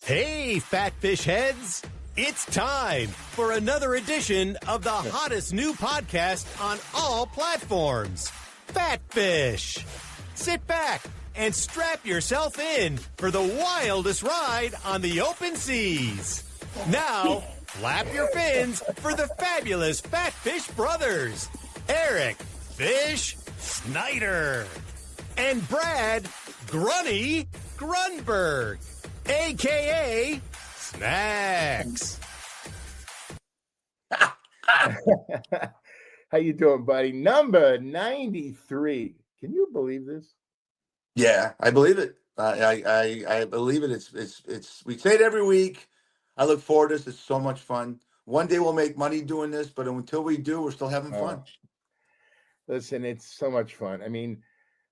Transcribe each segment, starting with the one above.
Hey, fat fish heads! It's time for another edition of the hottest new podcast on all platforms, Fat Fish. Sit back and strap yourself in for the wildest ride on the open seas. Now, flap your fins for the fabulous Fat Fish brothers, Eric Fish Snyder and Brad Grunny Grunberg, a.k.a. Snacks. How you doing, buddy? Number 93. Can you believe this? Yeah, I believe it. I believe it. It's we say it every week. I look forward to this. It's so much fun. One day we'll make money doing this, but until we do, we're still having fun. Listen, it's so much fun. I mean,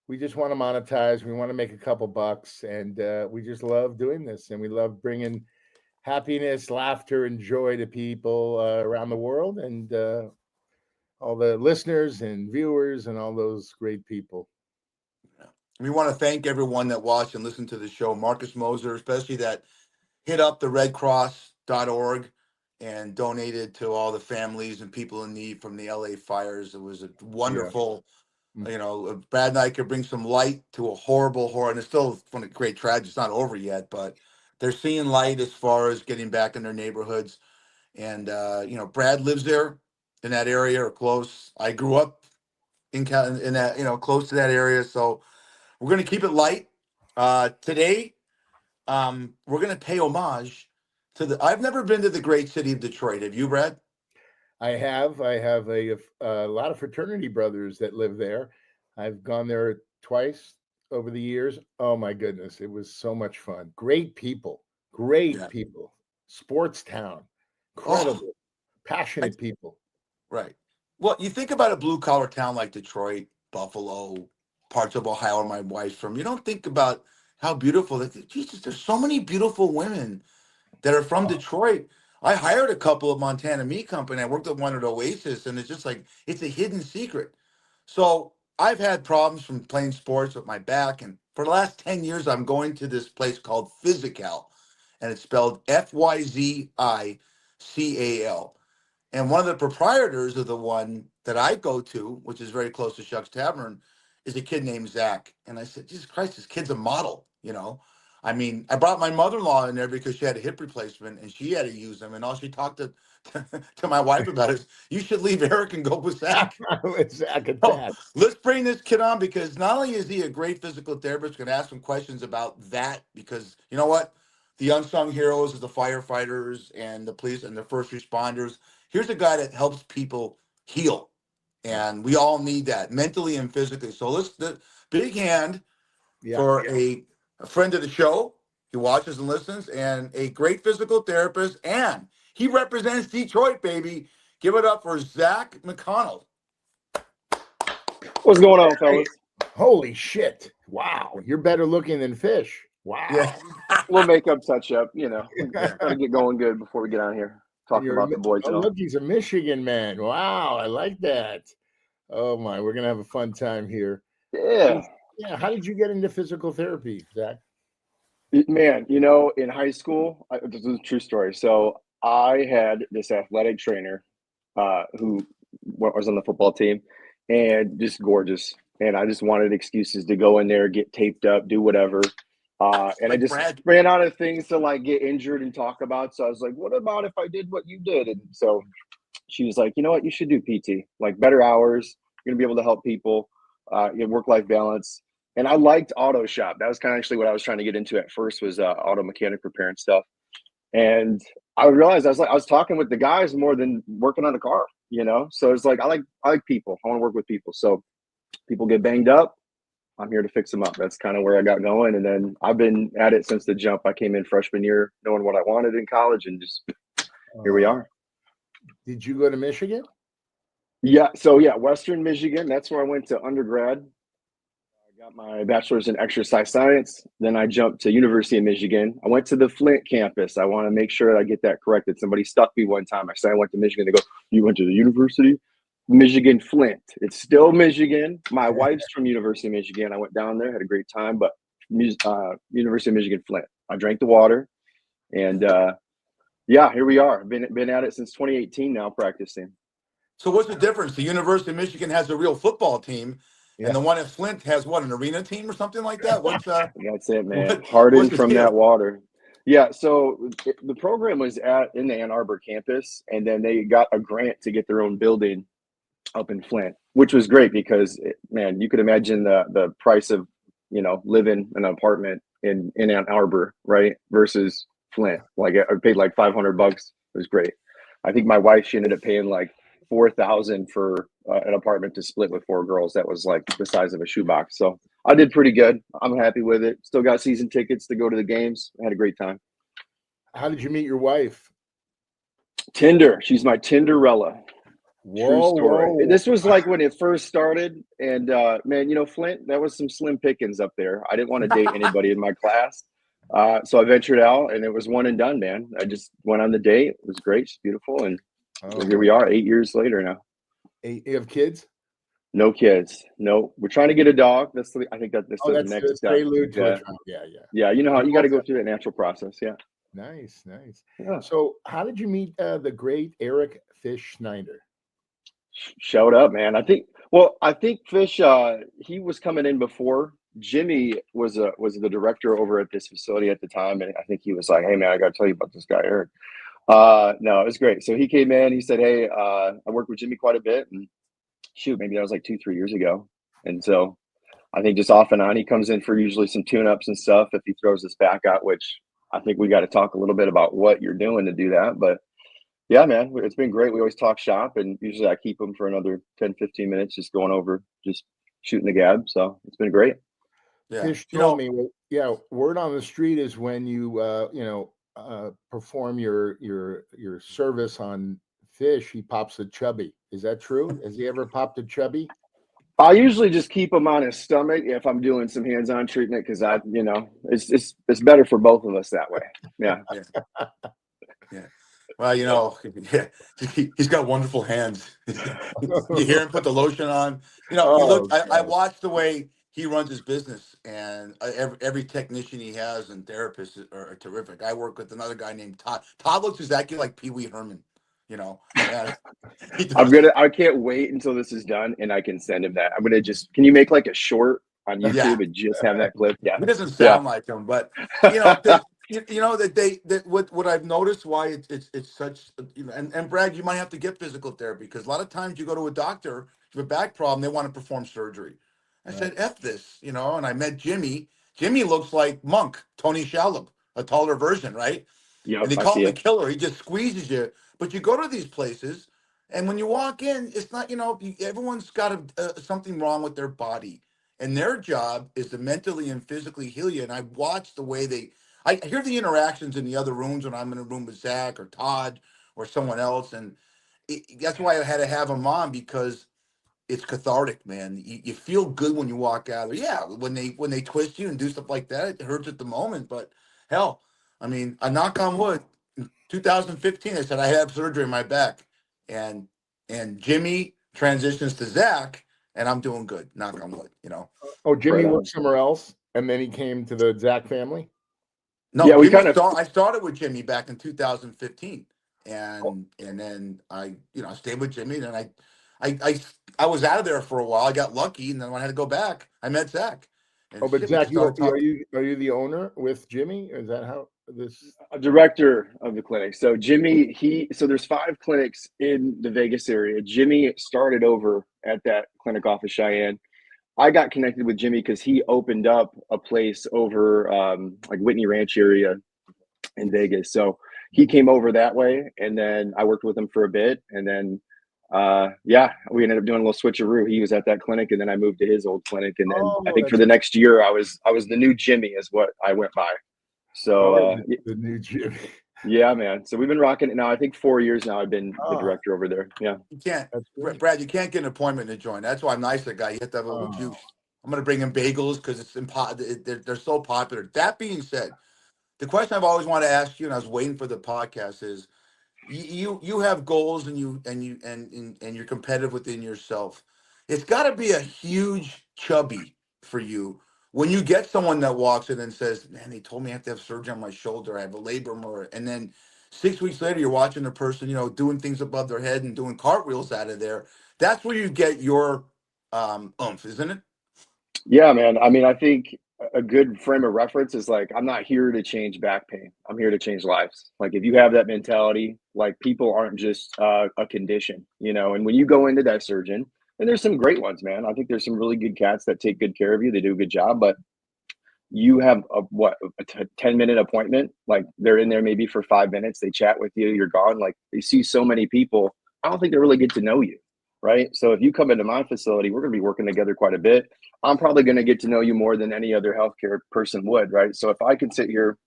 we just want to monetize. We want to make a couple bucks, and we just love doing this. And we love bringing happiness, laughter, and joy to people around the world, and all the listeners and viewers and all those great people. We want to thank everyone that watched and listened to the show. Marcus Moser, especially that hit up the redcross.org and donated to all the families and people in need from the LA fires. It was a wonderful, Brad and I could bring some light to a horrible horror. And it's still a great tragedy. It's not over yet, but they're seeing light as far as getting back in their neighborhoods. And, Brad lives there in that area or close. I grew up in that, close to that area. So we're going to keep it light. Today, we're going to pay homage to I've never been to the great city of Detroit. Have you, Brad? I have a lot of fraternity brothers that live there. I've gone there twice over the years. Oh my goodness. It was so much fun. Great people, people, sports town, incredible, passionate people. Right. Well, you think about a blue collar town like Detroit, Buffalo, parts of Ohio where my wife's from. You don't think about how beautiful Jesus, there's so many beautiful women that are from Detroit. I hired a couple of Montana Meat Company. I worked at one at Oasis, and it's just like, it's a hidden secret. So I've had problems from playing sports with my back. And for the last 10 years, I'm going to this place called Physical, and it's spelled Fyzical. And one of the proprietors of the one that I go to, which is very close to Shuck's Tavern, is a kid named Zach. And I said, Jesus Christ, this kid's a model, I mean, I brought my mother-in-law in there because she had a hip replacement and she had to use them. And all she talked to my wife about is, you should leave Eric and go with Zach. Let's bring this kid on because not only is he a great physical therapist, going to ask some questions about that because you know what? The unsung heroes is the firefighters and the police and the first responders. Here's a guy that helps people heal. And we all need that mentally and physically. So the big hand for a friend of the show. He watches and listens, and a great physical therapist. And he represents Detroit, baby. Give it up for Zack McConnell. What's going on, fellas? Holy shit. Wow. You're better looking than Fish. Wow. Yeah. We'll make up touch up, Gotta get going good before we get on here. Talking about the boys. Look, he's a Michigan man. Wow, I like that. Oh my, we're gonna have a fun time here. Yeah. Yeah. How did you get into physical therapy, Zach? Man, in high school, this is a true story. So I had this athletic trainer who was on the football team and just gorgeous. And I just wanted excuses to go in there, get taped up, do whatever. And I just ran out of things to get injured and talk about. So I was like, what about if I did what you did? And so she was like, you know what, you should do PT, better hours. You're going to be able to help people, work-life balance. And I liked auto shop. That was kind of actually what I was trying to get into at first was auto mechanic repair and stuff. And I realized I was talking with the guys more than working on a car, So it's like, I like people. I want to work with people. So people get banged up. I'm here to fix them up. That's kind of where I got going. And then I've been at it since the jump. I came in freshman year knowing what I wanted in college and just here we are. Did you go to Michigan? Yeah. So Western Michigan. That's where I went to undergrad. I got my bachelor's in exercise science. Then I jumped to University of Michigan. I went to the Flint campus. I want to make sure I get that corrected. Somebody stuck me one time. I said I went to Michigan. They go, you went to the University? Michigan Flint. It's still Michigan. My wife's from University of Michigan. I went down there, had a great time, but University of Michigan Flint. I drank the water. And yeah, here we are. Been at it since 2018 now, practicing. So what's the difference? The University of Michigan has a real football team, Yeah. and the one at Flint has what, an arena team or something like that? What's That's it, man. what's Hardened the from deal? that water. Yeah, so the program was in the Ann Arbor campus, and then they got a grant to get their own building up in Flint, which was great because, man, you could imagine the price of, living in an apartment in Ann Arbor, right, versus Flint. Like I paid like $500. It was great. I think my wife, she ended up paying like 4,000 for an apartment to split with 4 girls. That was like the size of a shoebox. So I did pretty good. I'm happy with it. Still got season tickets to go to the games. I had a great time. How did you meet your wife? Tinder. She's my Tinderella. True story. Whoa. This was like when it first started, and man, Flint, that was some slim pickings up there. I didn't want to date anybody in my class, so I ventured out, and it was one and done, man. I just went on the date. It was great. She's beautiful, and here we are, 8 years later now. 8. You have kids? No kids. No, we're trying to get a dog. I think that's the next that's step. prelude to Yeah. a child. Yeah. Yeah, you know how you got to go through that natural process. Yeah. Nice. Yeah. So, how did you meet the great Eric Fish Schneider? Showed up, man. I think Fish, he was coming in before. Jimmy was the director over at this facility at the time, and I think he was like, "Hey, man, I got to tell you about this guy, Eric." No, it was great. So he came in. He said, "Hey, I worked with Jimmy quite a bit, and shoot, maybe that was like 2-3 years ago." And so I think just off and on, he comes in for usually some tune-ups and stuff if he throws his back out, which I think we got to talk a little bit about what you're doing to do that, but. Yeah, man, it's been great. We always talk shop, and usually I keep them for another 10, 15 minutes, just going over, just shooting the gab. So it's been great. Yeah. Fish told me, word on the street is when you, perform your service on Fish, he pops a chubby. Is that true? Has he ever popped a chubby? I usually just keep him on his stomach if I'm doing some hands-on treatment because it's better for both of us that way. Yeah. Yeah. Well, he's got wonderful hands. You hear him put the lotion on. I watch the way he runs his business, and every technician he has and therapists are terrific. I work with another guy named Todd. Todd looks exactly like Pee Wee Herman. I can't wait until this is done and I can send him that. Can you make like a short on YouTube and just have that clip? Yeah. He doesn't sound like him, but what I've noticed why it's such, and Brad, you might have to get physical therapy because a lot of times you go to a doctor, you have a back problem, they want to perform surgery. I said, F this, and I met Jimmy. Jimmy looks like Monk, Tony Shalhoub, a taller version, right? Yeah. And they call him the killer. He just squeezes you. But you go to these places, and when you walk in, it's not, everyone's got something wrong with their body. And their job is to mentally and physically heal you. And I watch the way I hear the interactions in the other rooms when I'm in a room with Zach or Todd or someone else. And that's why I had to have him on because it's cathartic, man. You feel good when you walk out. Yeah, when they twist you and do stuff like that, it hurts at the moment. But hell, I mean, I knock on wood. In 2015, I said I have surgery in my back, and Jimmy transitions to Zach, and I'm doing good. Knock on wood. Oh, Jimmy worked somewhere else, and then he came to the Zach family. No, yeah, I started with Jimmy back in 2015, and then I stayed with Jimmy, and then I was out of there for a while. I got lucky, and then when I had to go back, I met Zach. But Zach, are you the owner with Jimmy? Is that how this? A director of the clinic. So Jimmy, so there's 5 clinics in the Vegas area. Jimmy started over at that clinic off of Cheyenne. I got connected with Jimmy because he opened up a place over like Whitney Ranch area in Vegas. So he came over that way, and then I worked with him for a bit, and then we ended up doing a little switcheroo. He was at that clinic, and then I moved to his old clinic, and then I think for the next year I was the new Jimmy is what I went by. So the new Jimmy. Yeah, man. So we've been rocking it now. I think 4 years now. I've been the director over there. Yeah. You can't, Brad. You can't get an appointment to join. That's why I'm nice to that guy. You have to have a little juice. I'm gonna bring him bagels because they're so popular. That being said, the question I've always wanted to ask you, and I was waiting for the podcast, is you have goals and you're competitive within yourself. It's got to be a huge chubby for you when you get someone that walks in and says, man, they told me I have to have surgery on my shoulder, I have a labrum, and then 6 weeks later you're watching the person, doing things above their head and doing cartwheels out of there. That's where you get your oomph, isn't it? Yeah, man. I mean, I think a good frame of reference is like, I'm not here to change back pain. I'm here to change lives. Like, if you have that mentality, like, people aren't just a condition, and when you go into that surgeon, and there's some great ones, man. I think there's some really good cats that take good care of you. They do a good job, but you have a 10-minute appointment. Like, they're in there maybe for 5 minutes. They chat with you. You're gone. Like, they see so many people. I don't think they really get to know you. Right. So if you come into my facility, we're going to be working together quite a bit. I'm probably going to get to know you more than any other healthcare person would. Right. So if I can sit here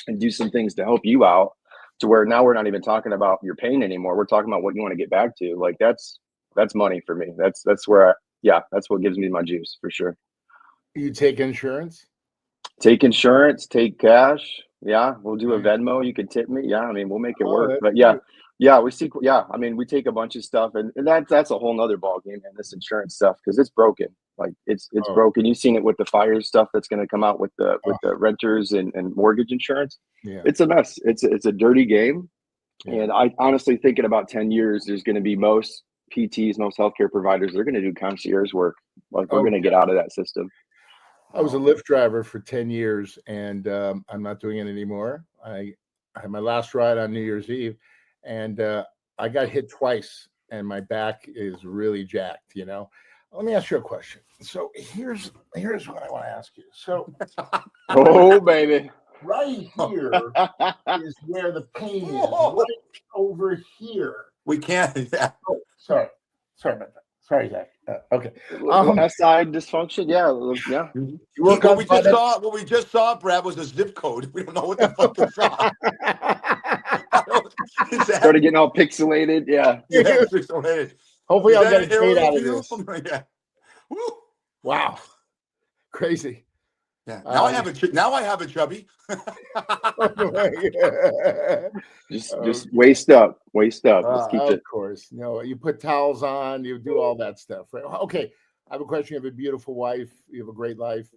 and do some things to help you out to where now we're not even talking about your pain anymore. We're talking about what you want to get back to. Like, that's money for me. That's where that's what gives me my juice for sure. You take insurance? Take insurance, take cash. Yeah. We'll do a Venmo. You can tip me. Yeah. I mean, we'll make it work. But yeah. Yeah, we see. Yeah, I mean, we take a bunch of stuff, and that's a whole nother ball game, man. This insurance stuff, because it's broken. Like, it's broken. You've seen it with the fire stuff that's going to come out with the renters and mortgage insurance. Yeah, it's a mess. It's a dirty game, and I honestly think in about 10 years, there's going to be most PTs, most healthcare providers, they're going to do concierge work. Like, we're going to get out of that system. I was a Lyft driver for 10 years, and I'm not doing it anymore. I had my last ride on New Year's Eve. And I got hit twice, and my back is really jacked. Let me ask you a question. So here's what I want to ask you. So, oh baby, right here is where the pain is. Right over here. We can't. Yeah. Oh, sorry about that. Sorry, Zach. Okay. SI dysfunction. Yeah. What we just saw, Brad, was a zip code. We don't know what the fuck to saw. Started getting all pixelated. Yeah. Pixelated. Hopefully, I'll get a date out of this. Yeah. Woo. Wow. Crazy. Yeah. Now I have a chubby. just waist up. Let's keep it. Of course. No, you put towels on, you do all that stuff. Right? Okay. I have a question. You have a beautiful wife. You have a great life.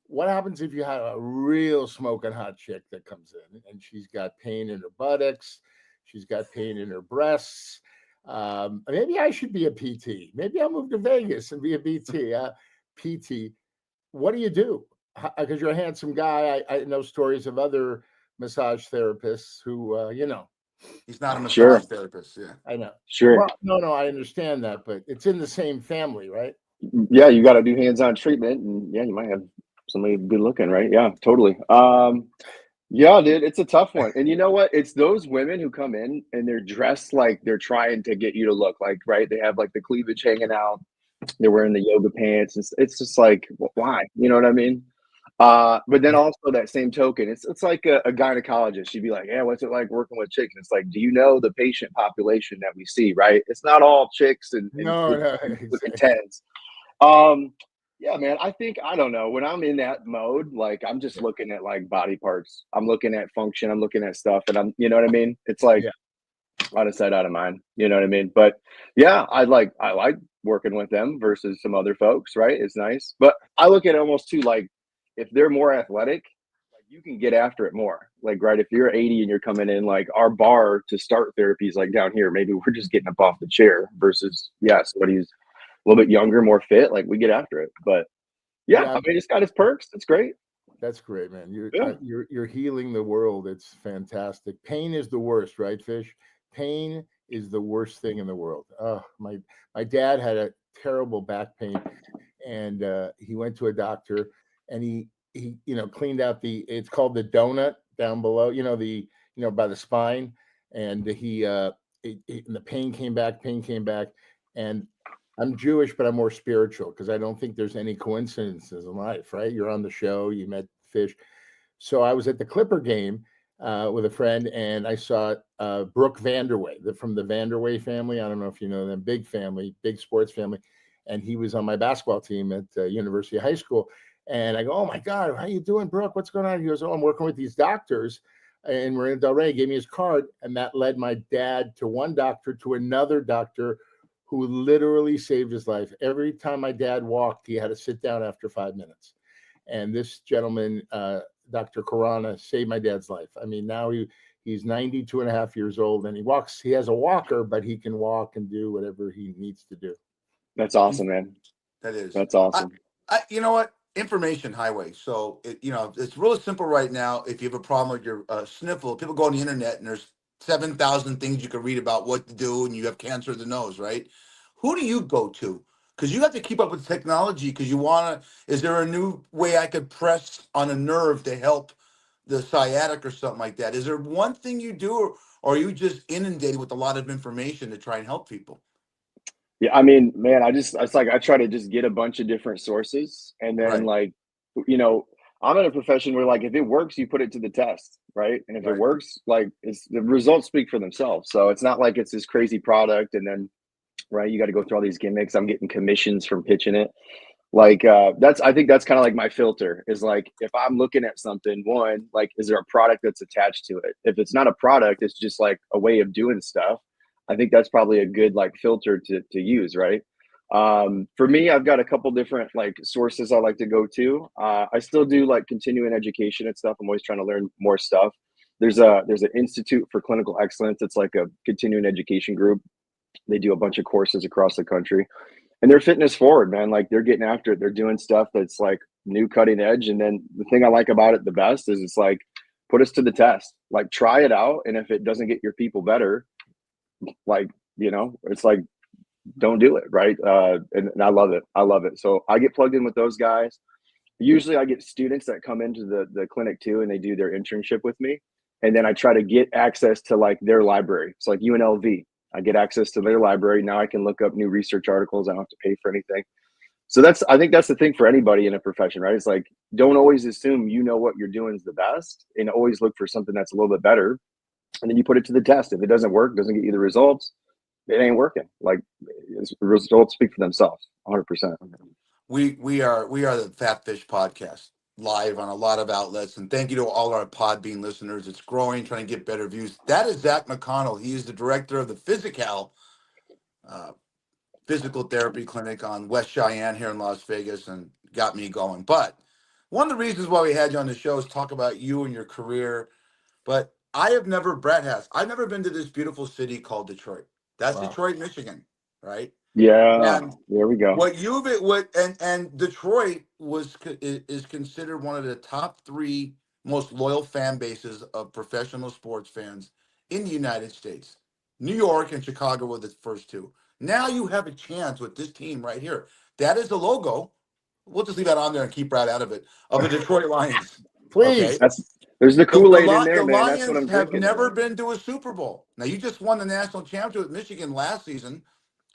What happens if you have a real smoking hot chick that comes in and she's got pain in her buttocks? She's got pain in her breasts. Maybe I should be a PT. Maybe I'll move to Vegas and be a PT. What do you do? Because you're a handsome guy. I know stories of other massage therapists who, He's not a massage therapist. Yeah, I know. Sure. Well, no, I understand that, but it's in the same family, right? Yeah, you got to do hands-on treatment, and yeah, you might have somebody be looking, right? Yeah, totally. Yeah, dude, it's a tough one. And you know what? It's those women who come in and they're dressed like they're trying to get you to look like, right? They have like the cleavage hanging out. They're wearing the yoga pants. It's just like, why? You know what I mean? But then also that same token, it's like a gynecologist. She'd be like, yeah, what's it like working with chicks? And it's like, do you know the patient population that we see, right? It's not all chicks and exactly. tens. Yeah, man, I don't know. When I'm in that mode, like, I'm just looking at like body parts. I'm looking at function. I'm looking at stuff, and you know what I mean? It's like out of sight, out of mind. You know what I mean? But yeah, I like working with them versus some other folks, right? It's nice. But I look at it almost too, like, if they're more athletic, like, you can get after it more. Like, right, if you're 80 and you're coming in, like, our bar to start therapy is like down here. Maybe we're just getting up off the chair versus somebody's a little bit younger, more fit. Like, we get after it. But yeah, I mean, it's got its perks. It's great. That's great, man. You're healing the world. It's fantastic. Pain is the worst, right, Fish? Pain is the worst thing in the world. My dad had a terrible back pain, and he went to a doctor, and he cleaned out it's called the donut down below, by the spine, and the pain came back, and I'm Jewish, but I'm more spiritual because I don't think there's any coincidences in life, right? You're on the show, you met Fish. So I was at the Clipper game with a friend, and I saw Brooke Vanderway from the Vanderway family. I don't know if you know them, big family, big sports family. And he was on my basketball team at University High School. And I go, oh my God, how you doing, Brooke? What's going on? He goes, oh, I'm working with these doctors. And Marina Del Rey gave me his card. And that led my dad to one doctor, to another doctor, who literally saved his life. Every time my dad walked, he had to sit down after 5 minutes. And this gentleman, Dr. Karana, saved my dad's life. I mean, now he's 92 and a half years old, and he has a walker, but he can walk and do whatever he needs to do. That's awesome, man. That is. That's awesome. You know what? Information highway. So, it's really simple right now. If you have a problem with your sniffle, people go on the internet and there's 7,000 things you can read about what to do, and you have cancer of the nose, right? Who do you go to? Because you have to keep up with technology because is there a new way I could press on a nerve to help the sciatic or something like that? Is there one thing you do, or are you just inundated with a lot of information to try and help people? Yeah, I mean, man, I try to just get a bunch of different sources, and then Right. I'm in a profession where if it works, you put it to the test, right? And if it Right. works, the results speak for themselves. So it's not like it's this crazy product, and then right, you got to go through all these gimmicks. I'm getting commissions from pitching it. I think that's kind of like my filter is if I'm looking at something, one, is there a product that's attached to it? If it's not a product, it's just a way of doing stuff. I think that's probably a good filter to use, right? For me, I've got a couple different sources I like to go to. I still do continuing education and stuff. I'm always trying to learn more stuff. There's an Institute for Clinical Excellence. It's like a continuing education group. They do a bunch of courses across the country, and they're fitness forward, man. They're getting after it. They're doing stuff that's new, cutting edge. And then the thing I like about it the best is it's put us to the test. Try it out, and if it doesn't get your people better, it's don't do it, right? And I love it. I love it. So I get plugged in with those guys. Usually I get students that come into the clinic too, and they do their internship with me. And then I try to get access to their library. It's UNLV. I get access to their library. Now I can look up new research articles. I don't have to pay for anything. So I think that's the thing for anybody in a profession, right? It's don't always assume what you're doing is the best, and always look for something that's a little bit better. And then you put it to the test. If it doesn't work, doesn't get you the results, it ain't working. The results speak for themselves, 100%. We are the Fat Fish Podcast, live on a lot of outlets, and thank you to all our Podbean listeners. It's growing, trying to get better views. That is Zack McConnell. He is the director of the physical therapy clinic on West Cheyenne here in Las Vegas, and got me going. But one of the reasons why we had you on the show is talk about you and your career. But I've never been to this beautiful city called Detroit. That's Wow. Detroit, Michigan, right? Yeah, And there we go. and Detroit is considered one of the top 3 most loyal fan bases of professional sports fans in the United States. New York and Chicago were the first 2. Now you have a chance with this team right here. That is the logo. We'll just leave that on there and keep right out of it, of the Detroit Lions. Please. Okay? There's the Kool-Aid in there, The man. That's what Lions I'm have drinking. never been to a Super Bowl. Now you just won the national championship with Michigan last season.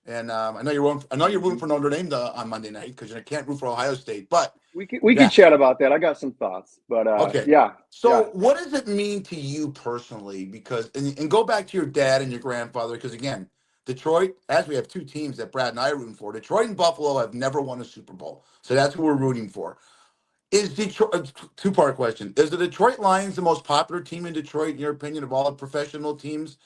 And I know you're rooting for Notre Dame on Monday night because you can't root for Ohio State. But we can chat about that. I got some thoughts, but okay, yeah. So what does it mean to you personally? Because and go back to your dad and your grandfather, because again, Detroit, as we have 2 teams that Brad and I are rooting for, Detroit and Buffalo have never won a Super Bowl, so that's who we're rooting for. Is Detroit 2-part question? Is the Detroit Lions the most popular team in Detroit, in your opinion, of all the professional teams?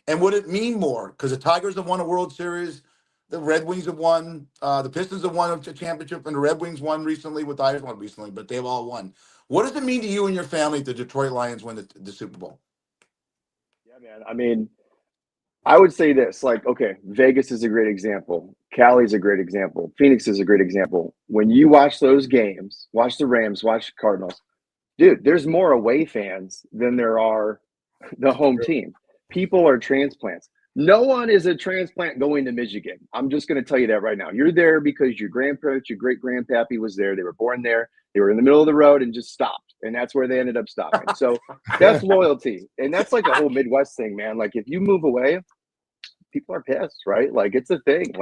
And would it mean more? Because the Tigers have won a World Series, the Red Wings have won, the Pistons have won a championship, and the Red Wings won recently, with the Irish won recently, but they've all won. What does it mean to you and your family if the Detroit Lions win the Super Bowl? Yeah, man. I mean, I would say this, okay, Vegas is a great example. Cali's a great example. Phoenix is a great example. When you watch those games, watch the Rams, watch the Cardinals, dude, there's more away fans than there are the home team. People are transplants. No one is a transplant going to Michigan. I'm just going to tell you that right now. You're there because your grandparents, your great-grandpappy was there. They were born there. They were in the middle of the road and just stopped. And that's where they ended up stopping. So that's loyalty. And that's a whole Midwest thing, man. If you move away, people are pissed, right? It's a thing.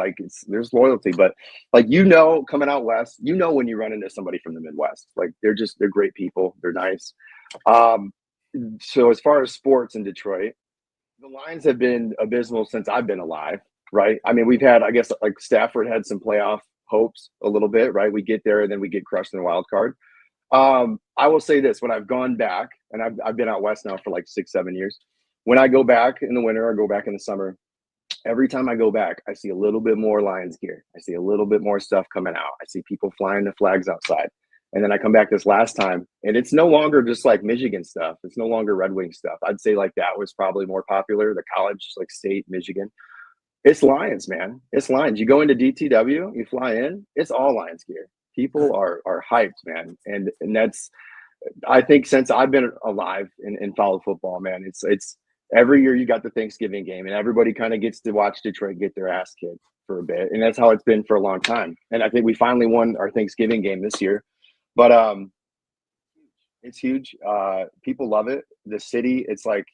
There's loyalty. But coming out west, when you run into somebody from the Midwest, they're great people. They're nice. So as far as sports in Detroit, the Lions have been abysmal since I've been alive, right? I mean, we've had, I guess, Stafford had some playoff hopes a little bit, right? We get there and then we get crushed in the wild card. I will say this, when I've gone back, and I've been out west now for 6-7 years, when I go back in the winter or go back in the summer, every time I go back, I see a little bit more Lions gear. I see a little bit more stuff coming out. I see people flying the flags outside. And then I come back this last time, and it's no longer just like Michigan stuff. It's no longer Red Wing stuff. I'd say like that was probably more popular. The college, like State, Michigan. It's Lions, man. It's Lions. You go into DTW, you fly in, it's all Lions gear. People are hyped, man. And that's, I think since I've been alive and followed football, man, it's every year you got the Thanksgiving game, and everybody kind of gets to watch Detroit get their ass kicked for a bit. And that's how it's been for a long time. And I think we finally won our Thanksgiving game this year. But it's huge. People love it. The city, it's like,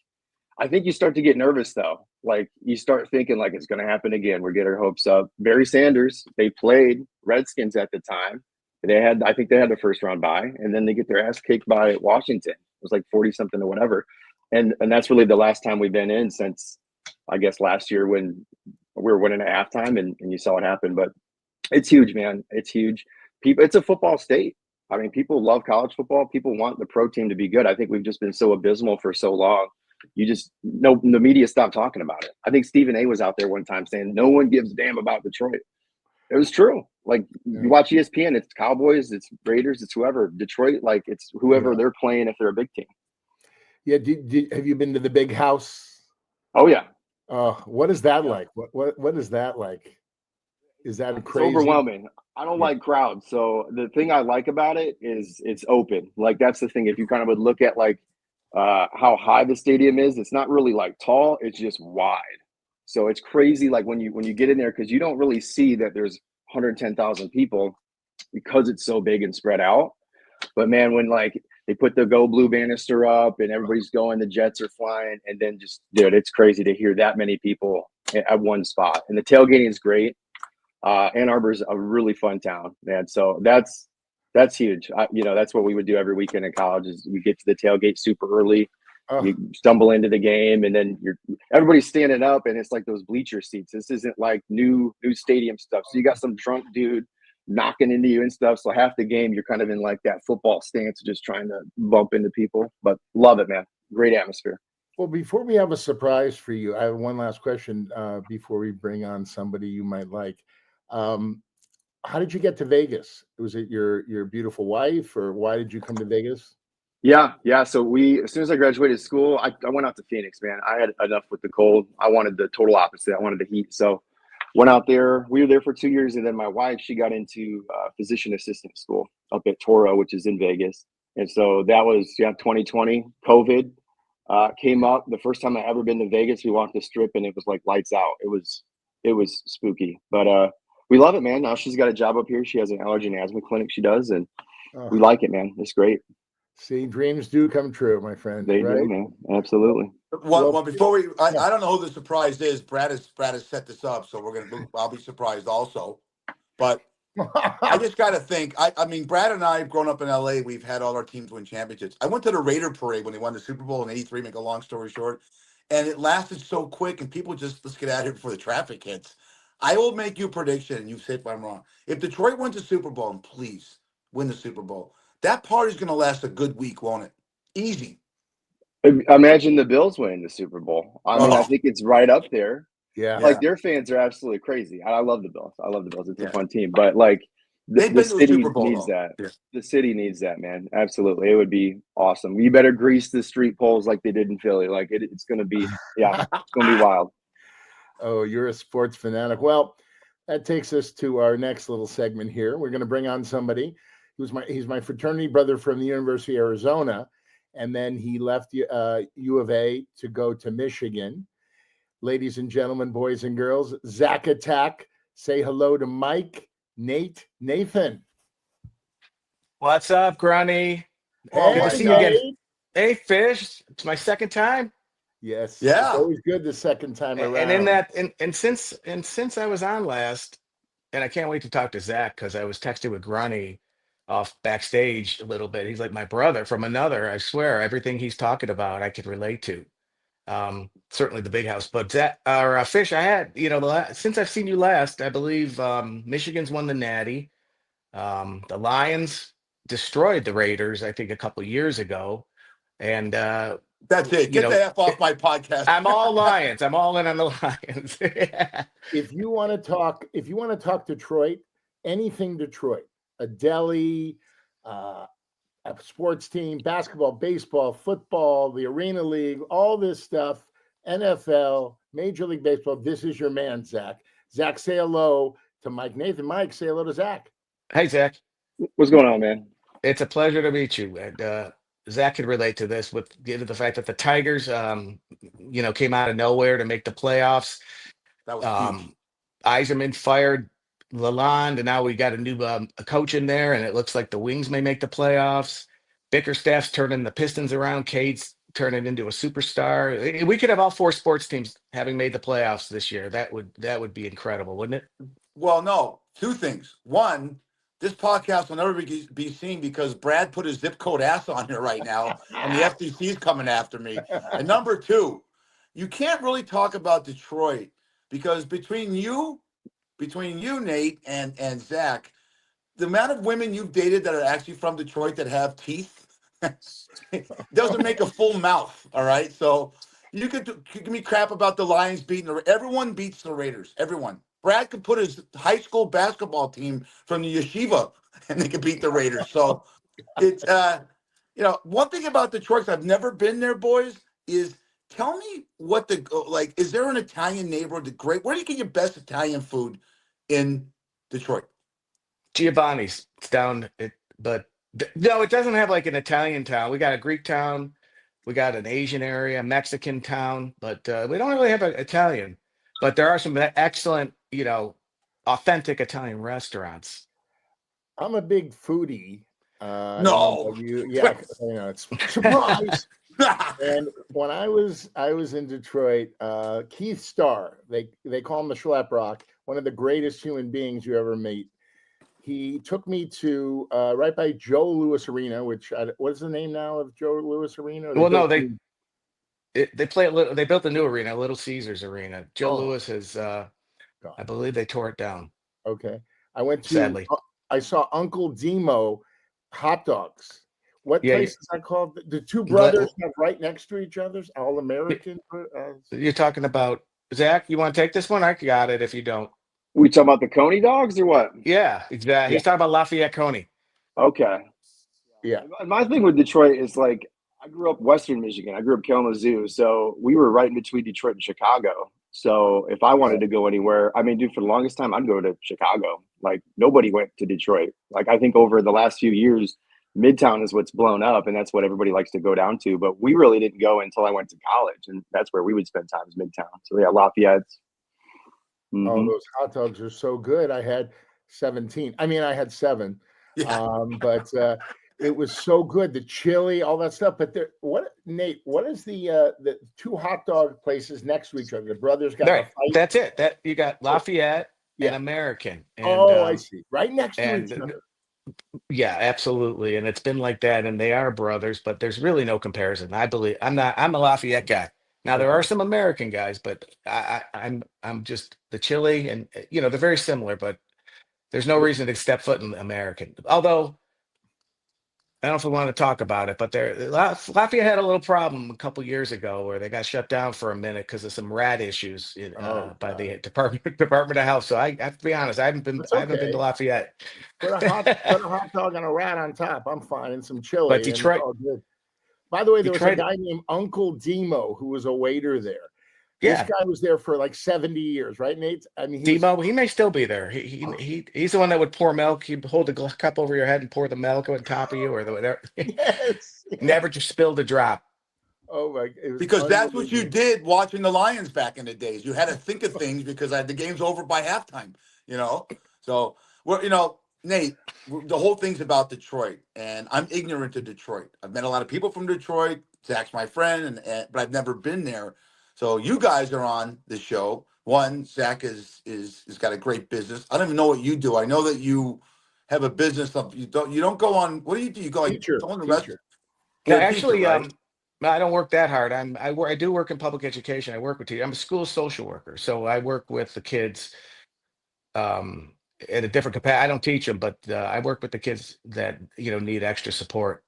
I think you start to get nervous though. Like you start thinking like it's going to happen again. We're getting our hopes up. Barry Sanders, they played Redskins at the time. I think they had the first round bye, and then they get their ass kicked by Washington. It was like 40 something or whatever. And that's really the last time we've been in since, I guess, last year when we were winning at halftime and you saw it happen. But it's huge, man. It's huge. People, it's a football state. I mean, people love college football. People want the pro team to be good. I think we've just been so abysmal for so long. You just the media stopped talking about it. I think Stephen A was out there one time saying no one gives a damn about Detroit. It was true. Like you watch ESPN, it's Cowboys, it's Raiders, it's whoever. Detroit, like it's whoever they're playing if they're a big team. Yeah. Have you been to the Big House? Oh yeah. What is that like? What is that like? Is that crazy? It's overwhelming. I don't like crowds. So the thing I like about it is it's open. Like that's the thing. If you kind of would look at like how high the stadium is, it's not really like tall, it's just wide. So it's crazy like when you get in there, because you don't really see that there's 110,000 people because it's so big and spread out. But man, when like they put the Go Blue banister up and everybody's going, the jets are flying, and then just dude, it's crazy to hear that many people at one spot. And the tailgating is great. Ann Arbor's a really fun town, man. So that's huge. That's what we would do every weekend in college is we get to the tailgate super early. You stumble into the game, and then everybody's standing up, and it's like those bleacher seats. This isn't like new stadium stuff. So you got some drunk dude knocking into you and stuff. So half the game you're kind of in like that football stance, just trying to bump into people. But love it, man. Great atmosphere. Well, before we have a surprise for you, I have one last question before we bring on somebody you might like. How did you get to Vegas? Was it your beautiful wife, or why did you come to Vegas? Yeah. So as soon as I graduated school, I went out to Phoenix, man. I had enough with the cold. I wanted the total opposite. I wanted the heat. So went out there. We were there for 2 years, and then my wife, she got into physician assistant school up at Toro, which is in Vegas. And so that was 2020. COVID came up. The first time I ever been to Vegas, we walked the strip, and it was like lights out. It was spooky, but we love it, man. Now she's got a job up here. She has an allergy and asthma clinic she does, and we like it, man. It's great. See, dreams do come true, my friend. They do, man. Absolutely. Well, before I don't know who the surprise is. Brad has set this up, so I'll be surprised also. But I just got to think. I mean, Brad and I have grown up in LA. We've had all our teams win championships. I went to the Raider parade when they won the Super Bowl in '83. Make a long story short, and it lasted so quick, and people just let's get out of here before the traffic hits. I will make you a prediction, and you say if I'm wrong. If Detroit wins the Super Bowl, and please win the Super Bowl, that party's going to last a good week, won't it? Easy. Imagine the Bills winning the Super Bowl. I mean, I think it's right up there. Yeah. Like their fans are absolutely crazy. I love the Bills. It's a fun team, but like the city needs that. Yeah. The city needs that, man. Absolutely. It would be awesome. You better grease the street poles like they did in Philly. Like it's going to be, it's going to be wild. Oh, you're a sports fanatic. Well, that takes us to our next little segment here. We're going to bring on somebody he's my fraternity brother from the University of Arizona, and then he left U of A to go to Michigan. Ladies and gentlemen, boys and girls, Zack Attack. Say hello to Mike, Nathan. What's up, Grunny? Good to see you again. Hey, Fish. It's my second time. Yes. Yeah. It's always good the second time around. And since I was on last, and I can't wait to talk to Zack because I was texting with Grunny off backstage a little bit. He's like my brother from another. I swear, everything he's talking about, I could relate to. Certainly the big house, but Fish, I had, since I've seen you last, I believe Michigan's won the Natty. The Lions destroyed the Raiders, I think, a couple years ago. And that's it. Get the F off my podcast. I'm all Lions. I'm all in on the Lions. If you want to talk Detroit, anything Detroit, a deli, uh, a sports team, basketball, baseball, football, the Arena League, all this stuff, NFL, Major League Baseball. This is your man, Zach. Zach, say hello to Mike Nathan. Mike, say hello to Zach. Hey, Zach. What's going on, man? It's a pleasure to meet you. And Zach can relate to this with given the fact that the Tigers, came out of nowhere to make the playoffs. That was huge. Um, Eiserman fired Lalonde, and now we got a new a coach in there, and it looks like the Wings may make the playoffs. Bickerstaff's turning the Pistons around. Cade's turning into a superstar. We could have all four sports teams having made the playoffs this year. That would be incredible, wouldn't it? Well, no, two things. One, this podcast will never be seen because Brad put his zip code ass on here right now, and the FTC is coming after me. And number two, you can't really talk about Detroit because between you, Nate, and Zach, the amount of women you've dated that are actually from Detroit that have teeth doesn't make a full mouth. All right, so you could give me crap about the Lions beating everyone beats the Raiders. Everyone. Brad could put his high school basketball team from the yeshiva and they could beat the Raiders. So it's one thing about Detroit, 'cause I've never been there, boys, is tell me what is there an Italian neighborhood where do you get your best Italian food in Detroit? Giovanni's. It's down no, it doesn't have like an Italian town. We got a Greek town, we got an Asian area, Mexican town, but we don't really have an Italian. But there are some excellent, authentic Italian restaurants. I'm a big foodie. No. It's surprise. And when I was in Detroit, Keith Starr, they call him the Schlep Rock, one of the greatest human beings you ever meet. He took me to right by Joe Louis Arena, which what's the name now of Joe Louis Arena? They play a little. They built a new arena, Little Caesars Arena. Joe Louis has, I believe, they tore it down. Okay, I went to. Sadly, I saw Uncle Demo hot dogs. What place is that called? The two brothers have right next to each other. All American. You're talking about Zach. You want to take this one? I got it. If you don't, We talking about the Coney dogs or what? yeah, exactly. He's talking about Lafayette Coney. Okay. Yeah. My thing with Detroit is like I grew up Western Michigan. I grew up Kalamazoo, so we were right in between Detroit and Chicago. So if I wanted to go anywhere, I mean, dude, for the longest time, I'd go to Chicago. Like nobody went to Detroit. Like I think over the last few years, Midtown is what's blown up, and that's what everybody likes to go down to. But we really didn't go until I went to college, and that's where we would spend time is Midtown. So yeah, Lafayette's. Mm-hmm. Oh, those hot dogs are so good. I had 17. I mean, I had 7. Yeah. But it was so good. The chili, all that stuff. But Nate, what is the two hot dog places next to each other? The brothers got a fight. That's it. That you got Lafayette and American. And, I see. Right next to each other. Yeah, absolutely. And it's been like that. And they are brothers, but there's really no comparison. I believe I'm a Lafayette guy. Now there are some American guys, but I'm just the chili, and they're very similar, but there's no reason to step foot in American. Although I don't know if we want to talk about it, but Lafayette had a little problem a couple years ago where they got shut down for a minute because of some rat issues by the Department of Health. So I have to be honest, I haven't been to Lafayette. Put a hot dog and a rat on top. I'm fine, and some chili. But Detroit. By the way, there was a guy named Uncle Demo who was a waiter there. Yeah. This guy was there for like 70 years, right, Nate? I mean, Demo, he may still be there. He's the one that would pour milk. He'd hold the cup over your head and pour the milk on top of you, or whatever. Yes. Never just spilled a drop. Oh my! Because that's what you did watching the Lions back in the days. You had to think of things because the game's over by halftime. So Nate, the whole thing's about Detroit, and I'm ignorant to Detroit. I've met a lot of people from Detroit. Zach's my friend, but I've never been there. So you guys are on the show. One, Zach is got a great business. I don't even know what you do. I know that you have a business of you don't go on. What do you do? You go like on the rest. No, actually, right? I don't work that hard. I do work in public education. I work with teachers. I'm a school social worker, so I work with the kids. At a different capacity. I don't teach them, but I work with the kids that need extra support.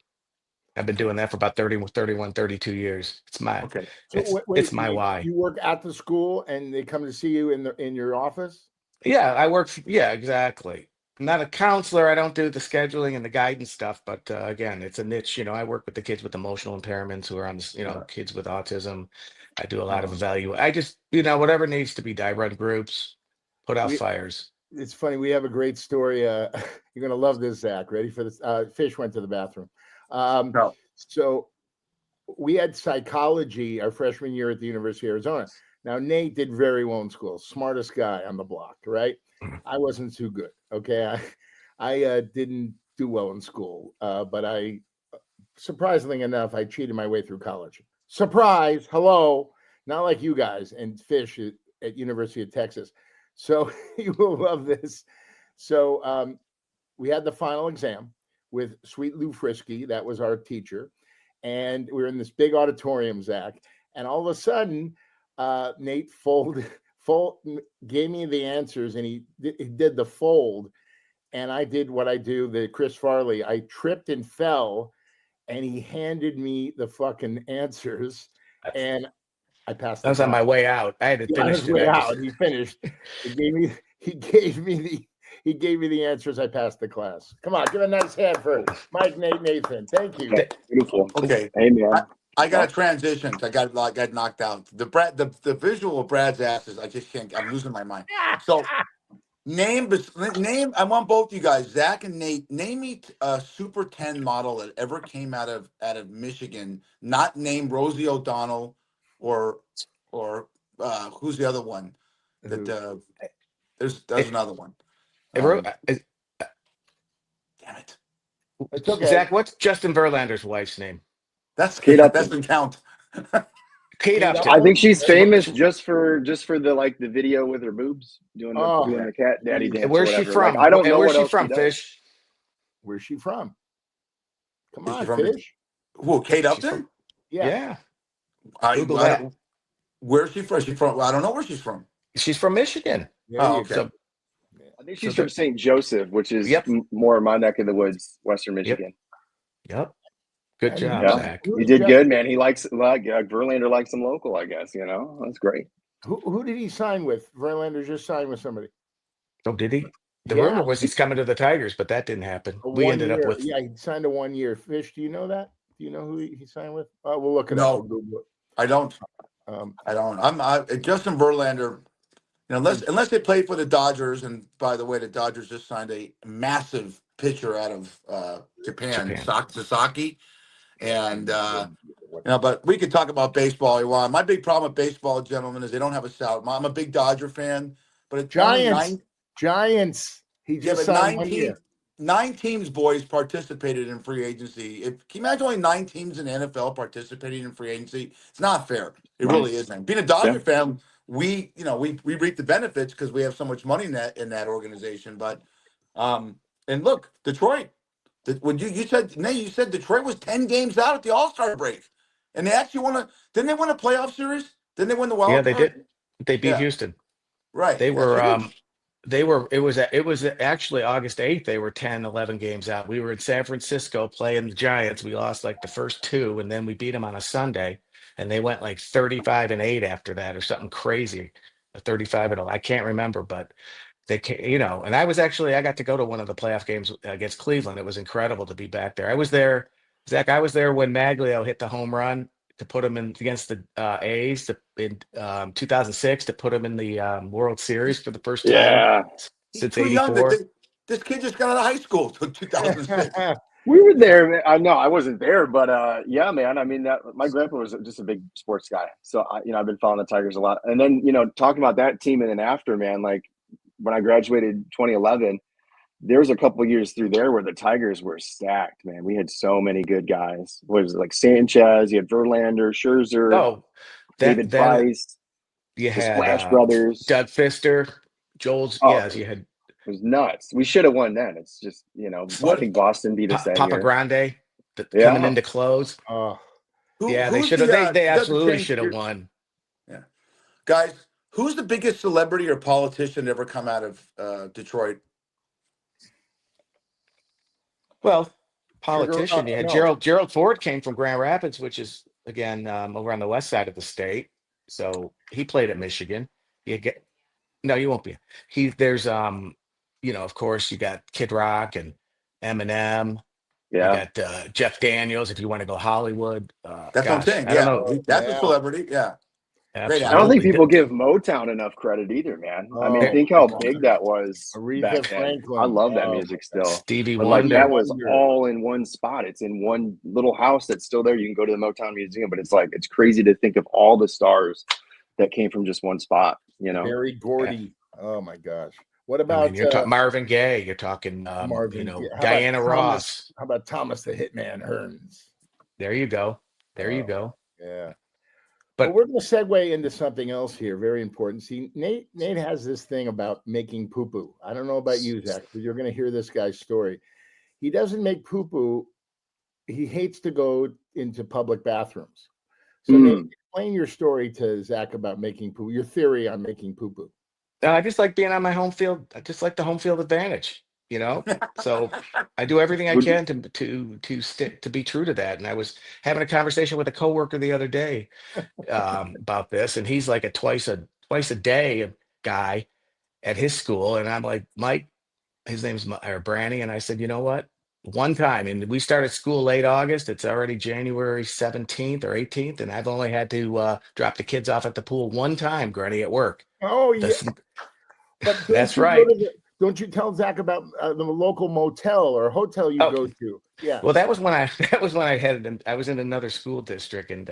I've been doing that for about 32 years. It's my it's my why. You work at the school and they come to see you in your office? Yeah, I work. Yeah, exactly. I'm not a counselor. I don't do the scheduling and the guidance stuff, but again, it's a niche. I work with the kids with emotional impairments who are on this, Uh, kids with autism. I do a lot of um, I just, whatever needs to be done. I run groups, put out we fires. it's funny. We have a great story. You're gonna love this, Zach. Ready for this? Fish went to the bathroom. Um, No. so we had psychology our freshman year at the University of Arizona. Now Nate did very well in school, smartest guy on the block, right? I wasn't too good. Okay, I didn't do well in school, but I surprisingly enough, I cheated my way through college. Surprise! Hello, not like you guys and Fish at University of Texas. So you will love this. So we had the final exam with Sweet Lou Frisky. That was our teacher, and we were in this big auditorium, Zach. And all of a sudden, Nate fold gave me the answers, and he did the fold, and I did what I do, the Chris Farley. I tripped and fell, and he handed me the fucking answers, and I passed That the was on my class. way out. I hadn't Yeah, on his finished it. way I just out, he finished. He gave me the answers. I passed the class. Come on, give a nice hand for Mike, Nate, Nathan. Thank you. Yeah, beautiful. Okay. Hey, man. I got a transition. I got knocked out. The visual of Brad's asses. I just can't. I'm losing my mind. So name. I want both you guys, Zach and Nate. Name me a Super 10 model that ever came out of Michigan, not named Rosie O'Donnell, or who's the other one? That there's another one. Damn it. It's okay. Zach, what's Justin Verlander's wife's name? That's Kate that Upton. doesn't count. Kate Upton. I think she's famous just for the the video with her boobs doing the cat daddy dance. Where's or she whatever. from? Like, I don't know Where's what she else from, does. Fish? Where's she from? Come Is she on, from Fish. Who? Kate She's Upton? from- Yeah. Yeah. I, Google I that. don't- Where's she from? She from? I don't know where she's from. She's from Michigan. There Oh, you okay. go. So I think she's So from the- St. Joseph, which is Yep. more my neck of the woods, Western Michigan. Yep. Good And job, Yeah. Zach. Who He did did good, man. He likes Verlander likes him local, I guess. That's great. Who did he sign with? Verlander just signed with somebody. Oh, did he? The Yeah. rumor was he's coming to the Tigers, but that didn't happen. A We 1 ended year. up with Yeah, he signed a 1 year. Fish, do you know that? Do you know who he signed with? We'll look it No. up. We'll Google it. I don't. I don't. Justin Verlander. Unless they play for the Dodgers, and by the way, the Dodgers just signed a massive pitcher out of Japan. Sasaki, and but we could talk about baseball you want. My big problem with baseball, gentlemen, is they don't have a salary. I'm a big Dodger fan, but it's only Giants. He just but signed 1 year. 9 teams, boys, participated in free agency. Can you imagine only 9 teams in the NFL participating in free agency? It's not fair. It really isn't. Being a Dodger fan, we reap the benefits because we have so much money in that organization. But and look, Detroit. When you said Nate, you said Detroit was 10 games out at the All-Star break, and they actually didn't they win a playoff series? Didn't they win the wild card? they did. They beat Yeah. Houston. Right. They That's were huge. it was actually August 8th. They were 10, 11 games out. We were in San Francisco playing the Giants. We lost like the first two, and then we beat them on a Sunday, and they went like 35-8 after that or something crazy. 35-0. I can't remember, but they and I got to go to one of the playoff games against Cleveland. It was incredible to be back there. I was there, Zach. I was there when Maglio hit the home run to put him in against the A's in 2006 to put him in the World Series for the first time since Too young. '84. This kid just got out of high school till 2006. We were there. Man. I know I wasn't there, but yeah, man. I mean, my grandpa was just a big sports guy, so I've been following the Tigers a lot. And then talking about that team, and then after, man, like when I graduated 2011, there was a couple of years through there where the Tigers were stacked. Man, we had so many good guys. What was it, like Sanchez? You had Verlander, Scherzer, David Price. You the had Splash Brothers, Doug Fister, Joel's. You had. It was nuts. We should have won then. It's just I think Boston beat us that Papa year. Grande coming into close. They should have. They absolutely should have won. Yeah, guys, who's the biggest celebrity or politician to ever come out of Detroit? Well, politician. You had Gerald Ford came from Grand Rapids, which is again over on the west side of the state. So he played at Michigan. No, you won't be. There's of course, you got Kid Rock and Eminem. You Yeah. got Jeff Daniels if you want to go Hollywood. That's what I'm Gosh, saying. I don't Yeah, know. that's a Yeah. celebrity. Yeah, great I don't think athlete. Absolutely. people give Motown enough credit either, man. I mean, Oh, There, think how big that was back Aretha then. I Franklin. love that Oh music my God. still. Stevie But like Stevie that Wonder. was Wonder. all in one spot. It's in one little house that's still there. You can go to the Motown Museum, but it's like it's crazy to think of all the stars that came from just one spot, you know? Barry Yeah. Gordy. Oh my gosh. What I mean, about you're talking Marvin Gaye. You're talking, Marvin? Yeah, how about Diana Thomas? Ross. How about Thomas the Hitman Hearns? There you go. There you Oh go. yeah. Well, But we're going to segue into something else here. Very important. See, Nate has this thing about making poo poo. I don't know about you, Zach, but you're going to hear this guy's story. He doesn't make poo poo. He hates to go into public bathrooms. So, Nate, Mm. explain your story to Zach about making poo. Your theory on making poo poo. I just like being on my home field. I just like the home field advantage, So I do everything I Would- can to stick to be true to that. And I was having a conversation with a coworker the other day about this, and he's like a twice a day guy at his school, and I'm like, Mike, his name's or Branny, and I said, you know what? One time, and we started school late August. It's already January 17th or 18th, and I've only had to drop the kids off at the pool one time, Granny, at work. Oh yeah, This, but that's right. don't you tell Zach about the local motel or hotel you Oh, go to? Yeah. well, that was when I I was in another school district, and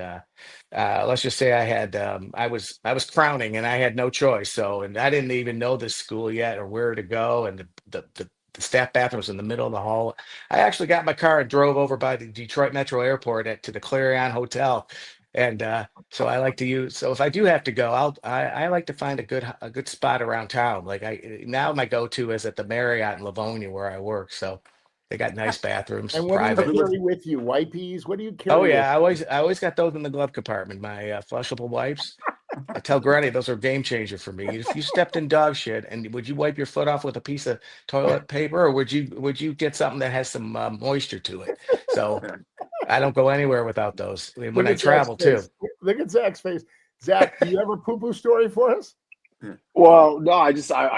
let's just say I was crowning, and I had no choice. So, and I didn't even know this school yet or where to go, and the staff bathroom was in the middle of the hall. I actually got in my car and drove over by the Detroit Metro Airport to the Clarion Hotel, and so I like to use. So if I do have to go, I like to find a good spot around town. Like now my go-to is at the Marriott in Livonia where I work. So. They got nice bathrooms, And what do you private. carry with you? Wipies? What do you Oh carry with yeah, you? I always got those in the glove compartment. My flushable wipes. I tell Granny those are a game changer for me. If you stepped in dog shit, and would you wipe your foot off with a piece of toilet paper, or would you get something that has some moisture to it? So I don't go anywhere without those. I mean, when Look I at Zach's travel too. face. Look at Zach's face. Zach, do you have a poo poo story for us? Well, no, I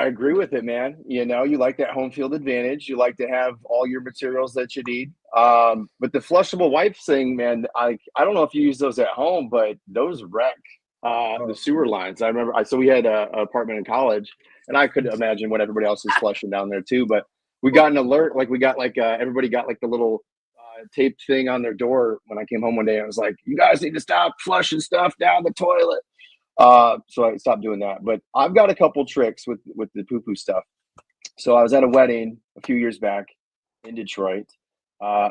agree with it, man. You know, you like that home field advantage. You like to have all your materials that you need. But the flushable wipes thing, man, I don't know if you use those at home, but those wreck the Oh, sewer lines. I remember, so we had an apartment in college, and I could imagine what everybody else is flushing down there too. But we got an alert, like we got like everybody got like the little taped thing on their door when I came home one day. I was like, "You guys need to stop flushing stuff down the toilet." So I stopped doing that. But I've got a couple tricks with the poo poo stuff. So I was at a wedding a few years back in Detroit.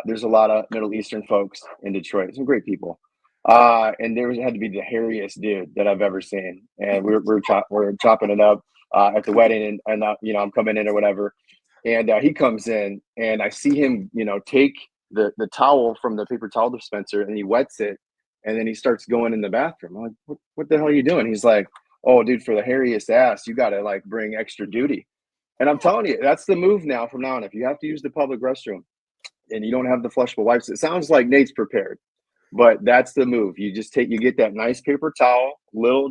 There's a lot of Middle Eastern folks in Detroit, some great people. And had to be the hairiest dude that I've ever seen. And we're chopping it up at the wedding, and I'm coming in or whatever. And he comes in, and I see him, take the towel from the paper towel dispenser, and he wets it, and then he starts going in the bathroom. I'm like, what the hell are you doing? He's like, oh, dude, for the hairiest ass, you got to like bring extra duty. And I'm telling you, that's the move now from now on. If you have to use the public restroom and you don't have the flushable wipes, it sounds like Nate's prepared, but that's the move. You get that nice paper towel,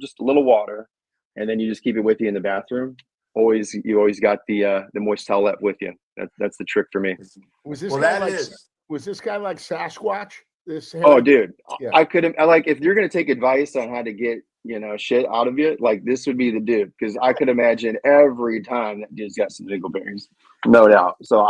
just a little water, and then you just keep it with you in the bathroom. You always got the moist towelette with you. That's the trick for me. was this Well, guy that like is. was this guy like Sasquatch? This Oh, hairy- dude, Yeah. I like if you're gonna take advice on how to get shit out of you, like this would be the dude because I could imagine every time that dude's got some dingleberries, no doubt. So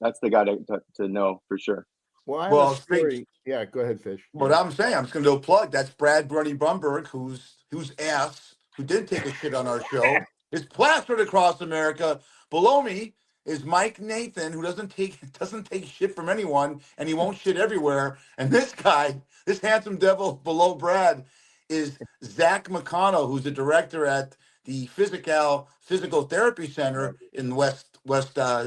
that's the guy to know for sure. Well, I have Well, a story. Yeah, go ahead, Fish. what I'm saying, I'm just going to do a plug. That's Brad Brunny Brumberg, whose ass, who did take a shit on our show, is plastered across America. Below me is Mike Nathan, who doesn't take shit from anyone, and he won't shit everywhere. And this guy, this handsome devil below Brad, is Zack McConnell, who's the director at the Physical Therapy Center in West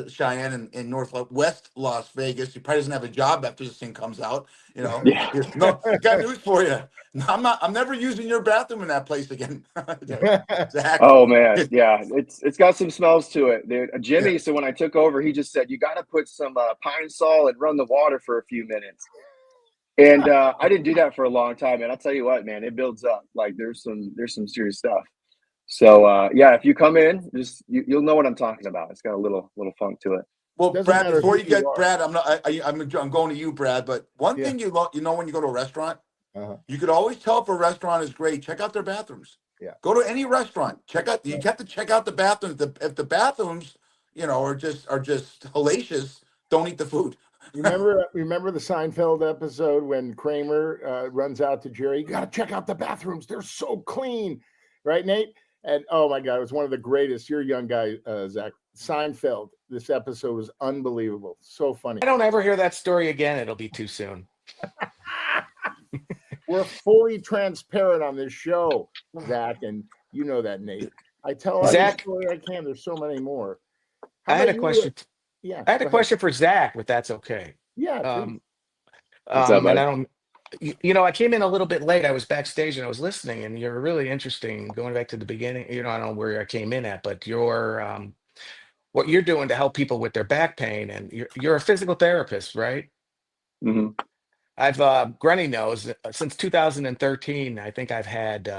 Cheyenne and in Northwest Las Vegas. He probably doesn't have a job after this thing comes out. Yeah. No, got news for you. I'm never using your bathroom in that place again. Zach. Oh man, yeah, it's got some smells to it, dude. Jimmy. Yeah. So when I took over, he just said you got to put some pine sol and run the water for a few minutes. And I didn't do that for a long time, and I'll tell you what, man, it builds up. Like there's some serious stuff. So yeah, if you come in, just you'll know what I'm talking about. It's got a little funk to it. Well, Doesn't Brad, matter before who you you get are. Brad, I'm going to you, Brad. But one Yeah. thing you know when you go to a restaurant, Uh-huh. you could always tell if a restaurant is great. Check out their bathrooms. Yeah. Go to any restaurant. Check out. You have to check out the bathrooms. If the bathrooms, are just hellacious, don't eat the food. Remember the Seinfeld episode when Kramer runs out to Jerry? You got to check out the bathrooms; they're so clean, right, Nate? And oh my God, it was one of the greatest. You're a young guy, Zach. Seinfeld. This episode was unbelievable. So funny. I don't ever hear that story again. It'll be too soon. We're fully transparent on this show, Zach, and you know that, Nate. I tell every Zach, story I can. There's so many more. I had a about you? question. Yeah, I had a go ahead. question for Zach, but that's okay. Yeah, Um, What's up, and bud? I don't, I came in a little bit late. I was backstage and I was listening, and you're really interesting. Going back to the beginning, I don't know where I came in at, but what you're doing to help people with their back pain, and you're a physical therapist, right? hmm I've Granny knows since 2013. I think I've had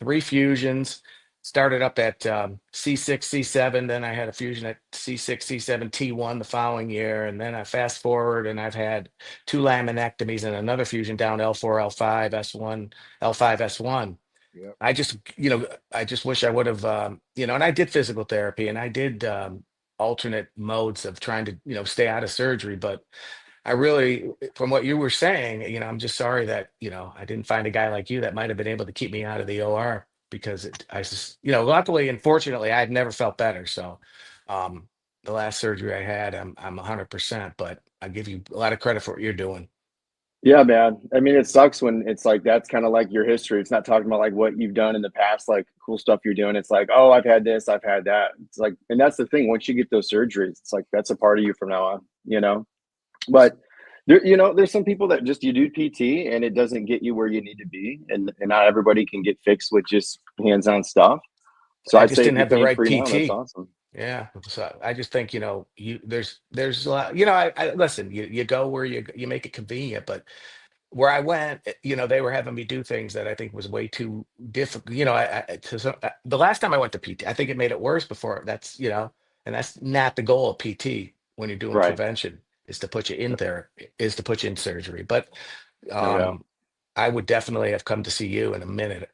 3 fusions. Started up at C6, C7. Then I had a fusion at C6, C7, T1 the following year, and then I fast forward and I've had 2 laminectomies and another fusion down L4, L5, S1, L5, S1. Yep. I just wish I would have, and I did physical therapy and I did alternate modes of trying to, stay out of surgery, but I really, from what you were saying, I'm just sorry that, I didn't find a guy like you that might have been able to keep me out of the OR because luckily and fortunately, I've never felt better. So, the last surgery I had, I'm 100%, but I give you a lot of credit for what you're doing. Yeah, man. I mean, it sucks when it's like that's kind of like your history. It's not talking about like what you've done in the past, like cool stuff you're doing. It's like, oh, I've had this, I've had that. It's like, and that's the thing. Once you get those surgeries, it's like that's a part of you from now on. But there's some people that just you do PT and it doesn't get you where you need to be, and not everybody can get fixed with just hands-on stuff. So I I'd just say if didn't you're have the pain right free now, that's PT. awesome. Yeah. So I just think, there's a lot, I listen, you go where you make it convenient, but where I went, they were having me do things that I think was way too difficult. The last time I went to PT, I think it made it worse before. And that's not the goal of PT when you're doing Right. prevention is to put you in there, is to put you in surgery. But No doubt. I would definitely have come to see you in a minute.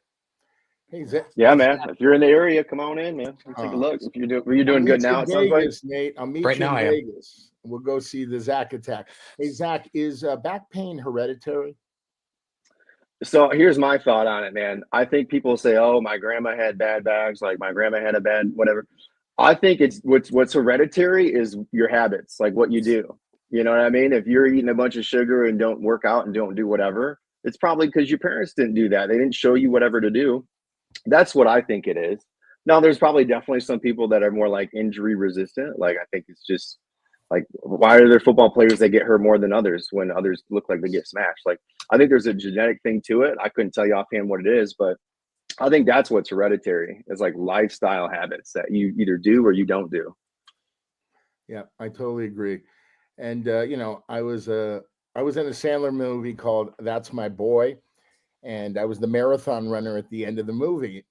Hey, Zach. Yeah, man. If you're in the area, come on in, man. Take a look. If you're doing good now, it sounds like. Vegas, Nate. I'll meet Right you now in I am. Vegas. We'll go see the Zach attack. Hey, Zach, is back pain hereditary? So here's my thought on it, man. I think people say, "Oh, my grandma had bad backs, like my grandma had a bad whatever." I think it's what's hereditary is your habits, like what you do. You know what I mean? If you're eating a bunch of sugar and don't work out and don't do whatever, it's probably because your parents didn't do that. They didn't show you whatever to do. That's what I think it is. Now, there's probably definitely some people that are more like injury resistant. Like I think it's just like why are there football players that get hurt more than others when others look like they get smashed? Like I think there's a genetic thing to it. I couldn't tell you offhand what it is, but I think that's what's hereditary. It's like lifestyle habits that you either do or you don't do. Yeah, I totally agree. And I was in a Sandler movie called That's My Boy, and I was the marathon runner at the end of the movie.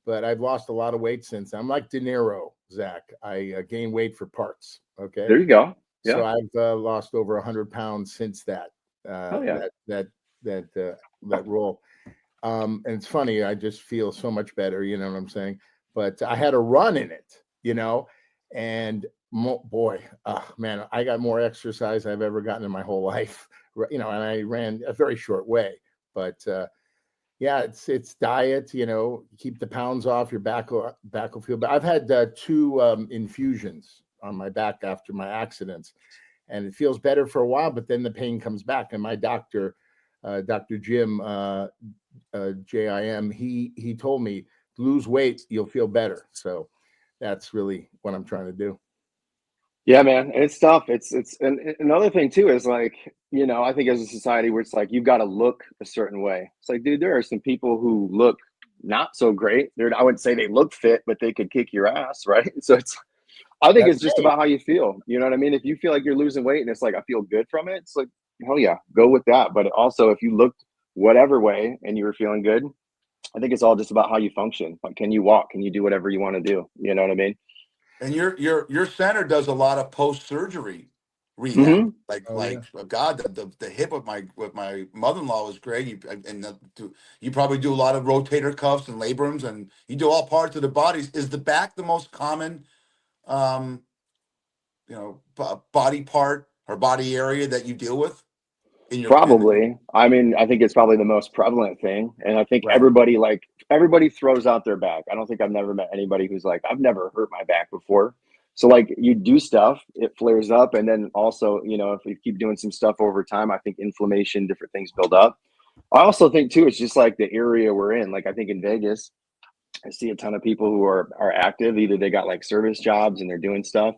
But I've lost a lot of weight since. I'm like De Niro, Zach. I gain weight for parts. Okay. There you go. Yeah. So I've lost over 100 pounds since that. Oh, yeah. That role. And it's funny. I just feel so much better. You know what I'm saying? But I had a run in it. And boy, man, I got more exercise I've ever gotten in my whole life. And I ran a very short way. But yeah, it's diet, keep the pounds off, your back will feel better. I've had 2 infusions on my back after my accidents, and it feels better for a while, but then the pain comes back. And my doctor, Dr. Jim, JIM, he told me, lose weight, you'll feel better. So that's really what I'm trying to do. Yeah, man, it's tough. It's and another thing too is like, I think as a society where it's like you've got to look a certain way. It's like, dude, there are some people who look not so great. I wouldn't say they look fit, but they could kick your ass, right? So I think it's just about how you feel. You know what I mean? If you feel like you're losing weight and it's like I feel good from it, it's like, hell yeah, go with that. But also if you looked whatever way and you were feeling good, I think it's all just about how you function. Like, can you walk? Can you do whatever you want to do? You know what I mean? And your center does a lot of post-surgery rehab. Mm-hmm. Oh yeah. God, the hip with my mother-in-law was great. You probably do a lot of rotator cuffs and labrums, and you do all parts of the bodies. Is the back the most common, um, body part or body area that you deal with in your? Probably. I mean, I think it's probably the most prevalent thing. And I think Right. everybody throws out their back. I don't think I've never met anybody who's like, I've never hurt my back before. So like you do stuff, it flares up. And then also, if we keep doing some stuff over time, I think inflammation, different things build up. I also think too, it's just like the area we're in. Like I think in Vegas, I see a ton of people who are active. Either they got like service jobs and they're doing stuff.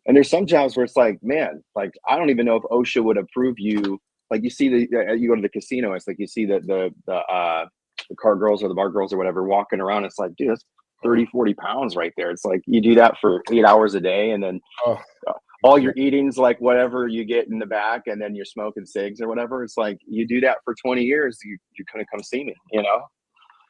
And there's some jobs where it's like, man, like I don't even know if OSHA would approve you. Like you see you go to the casino, it's like you see the car girls or the bar girls or whatever walking around. It's like, dude, that's 30, 40 pounds right there. It's like you do that for 8 hours a day, and then Oh, all your eating's like whatever you get in the back, and then you're smoking cigs or whatever. It's like you do that for 20 years, you're gonna come see me,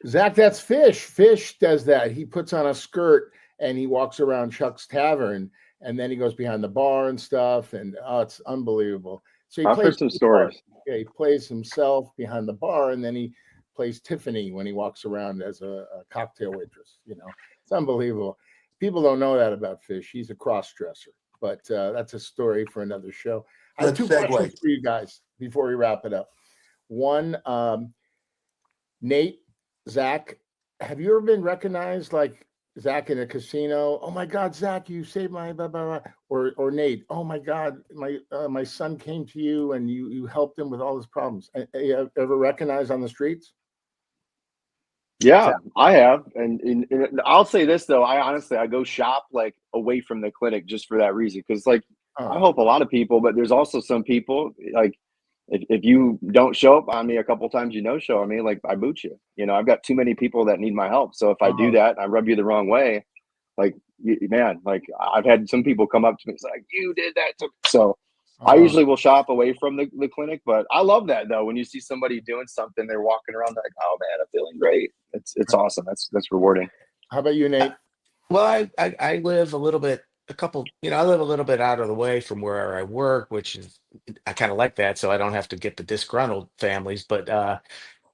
Zach, that's Fish. Fish does that. He puts on a skirt and he walks around Chuck's Tavern, and then he goes behind the bar and stuff. And it's unbelievable. So he I've heard plays some two parts. stories. Yeah, he plays himself behind the bar, and then he plays Tiffany when he walks around as a cocktail waitress. It's unbelievable. People don't know that about Fish. He's a cross dresser, but that's a story for another show. I have Let's two segue. questions for you guys before we wrap it up. One, Nate, Zach, have you ever been recognized like Zach in a casino? Oh my God, Zach, you saved my blah, blah, blah. Or Nate, oh my God, my son came to you and you helped him with all his problems. You ever recognized on the streets? Yeah, I have. And I'll say this though, I go shop like away from the clinic just for that reason. Cause like I help a lot of people, but there's also some people like if you don't show up on me a couple times, show on me, like I boot you. I've got too many people that need my help. So if I do that, I rub you the wrong way. Like, man, like I've had some people come up to me, it's like, you did that to me. So I usually will shop away from the clinic, but I love that though. When you see somebody doing something, they're walking around like, oh man, I'm feeling great. It's awesome. That's rewarding. How about you, Nate? Well, I live a little bit, I live a little bit out of the way from where I work, which is, I kind of like that. So I don't have to get the disgruntled families, but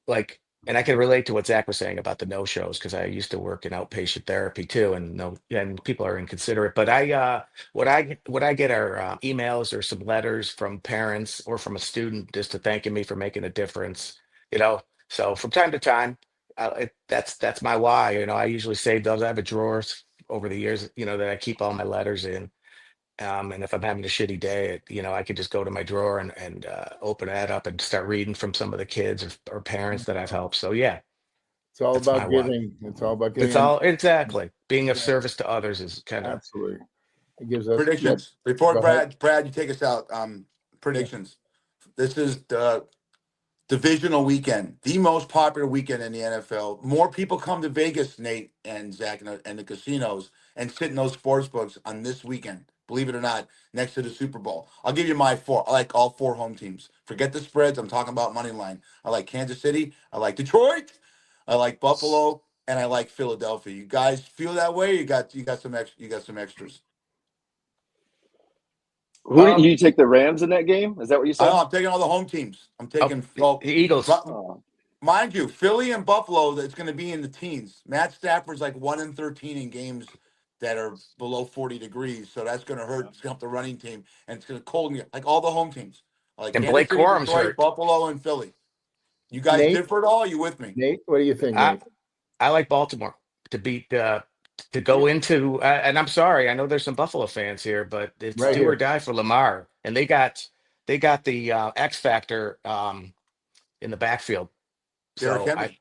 like, and I can relate to what Zach was saying about the no-shows because I used to work in outpatient therapy too, and no, and people are inconsiderate. But what I get are emails or some letters from parents or from a student just to thanking me for making a difference. So from time to time, that's my why. I usually save those. I have a drawer over the years, that I keep all my letters in. And if I'm having a shitty day, I could just go to my drawer and open that up and start reading from some of the kids or parents that I've helped. So yeah, It's all that's my about why. giving. It's all about giving. It's all exactly being of service to others is kind of Absolutely. It gives us Predictions. Before Go ahead. Brad, you take us out. Predictions. This is the divisional weekend, the most popular weekend in the NFL. More people come to Vegas, Nate and Zach, and the casinos and sit in those sports books on this weekend. Believe it or not, next to the Super Bowl. I'll give you my four. I like all four home teams. Forget the spreads. I'm talking about money line. I like Kansas City. I like Detroit. I like Buffalo, and I like Philadelphia. You guys feel that way? You got some extras. Who do you take the Rams in that game? Is that what you said? I'm taking all the home teams. I'm taking the Eagles. Mind you, Philly and Buffalo, that's going to be in the teens. Matt Stafford's like 1-13 in games that are below 40 degrees. So that's going to hurt. It's going to help the running team. And it's going to cold me. Like all the home teams. Like And Kansas Blake City, Corum's Detroit, hurt. Buffalo, and Philly. You guys Nate? differ at all? Are you with me? Nate, what do you think, Nate? I like Baltimore to beat to go into and I'm sorry, I know there's some Buffalo fans here, but it's Right do here. or die for Lamar, and they got the X factor in the backfield. Derrick So Henry.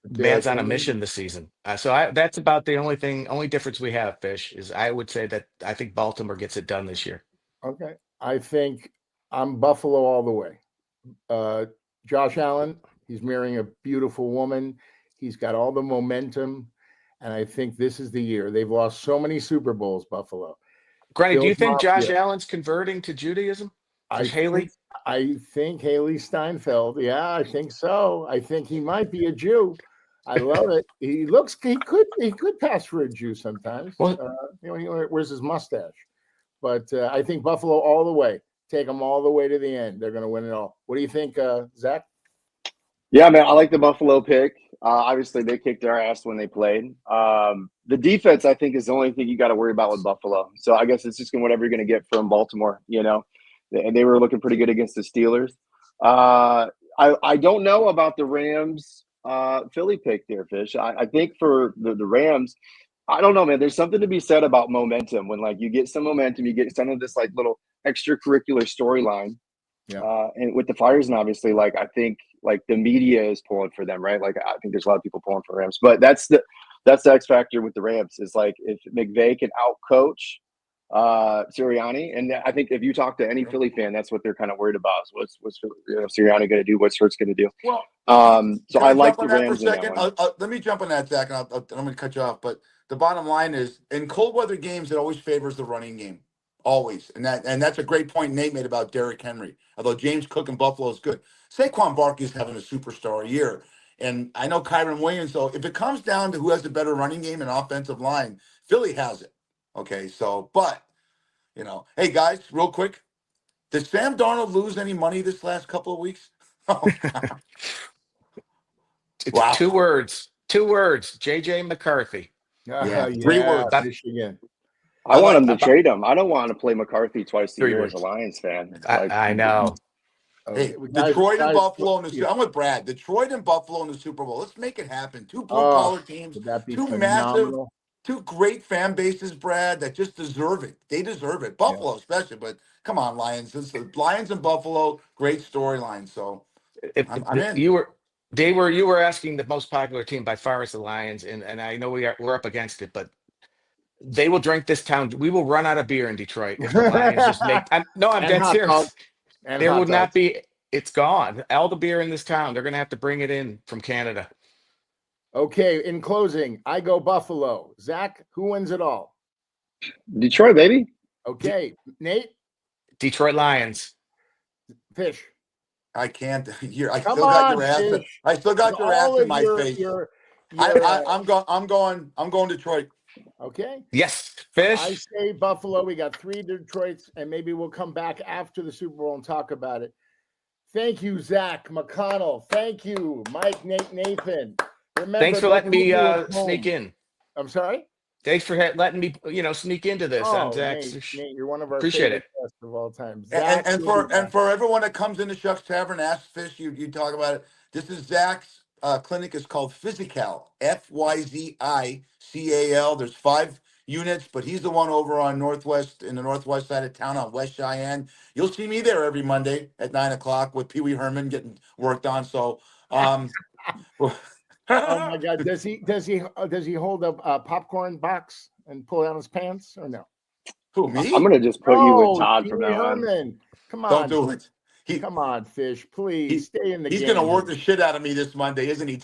man's on a Henry. mission this season. So that's about the only difference we have, Fish, is I would say that I think Baltimore gets it done this year. Okay. I think I'm Buffalo all the way. Josh Allen, he's marrying a beautiful woman. He's got all the momentum. And I think this is the year. They've lost so many Super Bowls, Buffalo. Granny, do you Bill's think Josh Mafia. Allen's converting to Judaism? Haley? I think Haley Steinfeld. Yeah, I think so. I think he might be a Jew. I love it. He could pass for a Jew sometimes. Well, He wears his mustache. But I think Buffalo all the way. Take them all the way to the end. They're going to win it all. What do you think, Zach? Yeah, man, I like the Buffalo pick. Obviously, they kicked our ass when they played. The defense, I think, is the only thing you got to worry about with Buffalo. So I guess it's just whatever you're going to get from Baltimore. They were looking pretty good against the Steelers. I don't know about the Rams Philly pick there, Fish. I think for the Rams, I don't know, man. There's something to be said about momentum when you get some momentum, you get some of this little extracurricular storyline. Yeah. And with the Flyers, and obviously, I think the media is pulling for them, right? I think there's a lot of people pulling for Rams, but that's the X factor with the Rams is if McVay can outcoach Sirianni, and I think if you talk to any Philly fan, that's what they're kind of worried about. Is what's Sirianni going to do? What's Hurts going to do? Well, so I like the Rams for a in that second. one. Let me jump on that, Zach, and I'm going to cut you off. But the bottom line is, in cold weather games, it always favors the running game, always, and that's a great point Nate made about Derrick Henry. Although James Cook in Buffalo is good, Saquon Barkley is having a superstar year, and I know Kyron Williams. So if it comes down to who has the better running game and offensive line, Philly has it. Okay, so but hey guys, real quick, did Sam Darnold lose any money this last couple of weeks? Oh, it's wow. two words. JJ McCarthy. Yeah, 3 words. Michigan. I want him to trade him. I don't want to play McCarthy twice a 3 year words. as a Lions fan. I know. Hey, Detroit and Buffalo in the Super. I'm with Brad. Detroit and Buffalo in the Super Bowl. Let's make it happen. 2 blue-collar teams, would that be 2 phenomenal? massive, 2 great fan bases, Brad, that just deserve it. They deserve it. Buffalo especially, but come on, Lions. It's the Lions and Buffalo, great storyline. So I'm in. You were asking the most popular team by far is the Lions, and I know we're up against it, but they will drink this town. We will run out of beer in Detroit if the Lions just make. I'm And dead hot serious. dogs. And There hot would not dogs. be. It's gone. All the beer in this town. They're going to have to bring it in from Canada. Okay, in closing, I go Buffalo. Zach, who wins it all? Detroit, baby. Okay, Nate? Detroit Lions. Fish. I can't hear. I Come still got on, your ass. Fish. I still got your ass All in of my face. I'm going Detroit. Okay. Yes, I Fish. say Buffalo. We got 3 Detroits, and maybe we'll come back after the Super Bowl and talk about it. Thank you, Zack McConnell. Thank you, Mike, Nate, Nathan. Remember, Thanks for letting me home. sneak in. I'm sorry? Thanks for letting me, sneak into this. Oh, Zach's. Nate, you're one of our Appreciate favorite guests of all time. And for everyone that comes into Shucks Tavern, ask Fish, you talk about it. This is Zach's clinic is called Physical, Fyzical. There's 5 units, but he's the one over on in the northwest side of town on West Cheyenne. You'll see me there every Monday at 9:00 with Pee Wee Herman getting worked on. So, oh my God, does he hold a popcorn box and pull down his pants or no? Who, me? I'm gonna just put you with Todd Pee from Wee now on. Herman. Come on, Don't do it. Come on, Fish. Please stay in the game. He's gonna work the shit out of me this Monday, isn't he?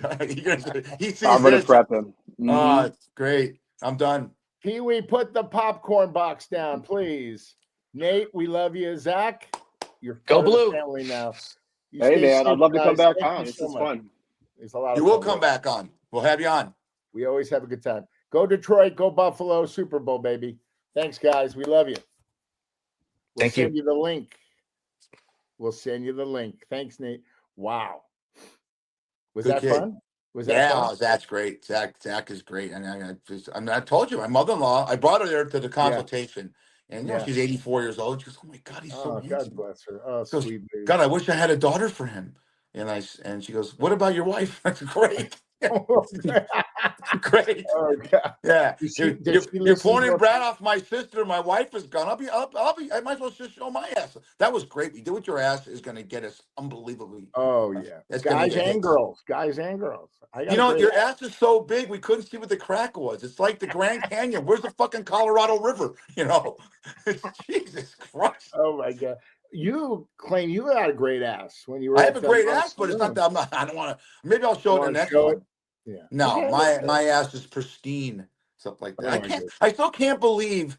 He sees I'm gonna this. prep him. Oh, great. I'm done. Pee Wee, put the popcorn box down, please. Nate, we love you. Zach, you're Go part of Blue. the family now. Hey man, I'd love to come back on. This is fun. It's a lot. You will come back on. We'll have you on. We always have a good time. Go Detroit. Go Buffalo. Super Bowl, baby. Thanks, guys. We love you. We'll send you the link. We'll send you the link. Thanks, Nate. Wow. Was that fun? Was that fun? Yeah, Zach's great. Zach is great. And I told you, my mother-in-law, I brought her there to the consultation. And she's 84 years old. She goes, "Oh my God, he's so handsome." God bless her. Oh, goes, sweet baby. God, I wish I had a daughter for him. And she goes, "What about your wife?" I said, "Great." Great. Oh, God. Yeah. You're pointing Brad off my sister. My wife is gone. I might as well just show my ass. That was great. You did what your ass is going to get us unbelievably. Oh, yeah. That's Guys and girls. Your ass is so big, we couldn't see what the crack was. It's like the Grand Canyon. Where's the fucking Colorado River? Jesus Christ. Oh, my God. You claim you had a great ass when you were. I have a great ass, but it's not that I don't want to. Maybe I'll show it in the next one. Yeah. No, my ass is pristine. Stuff like that. I still can't believe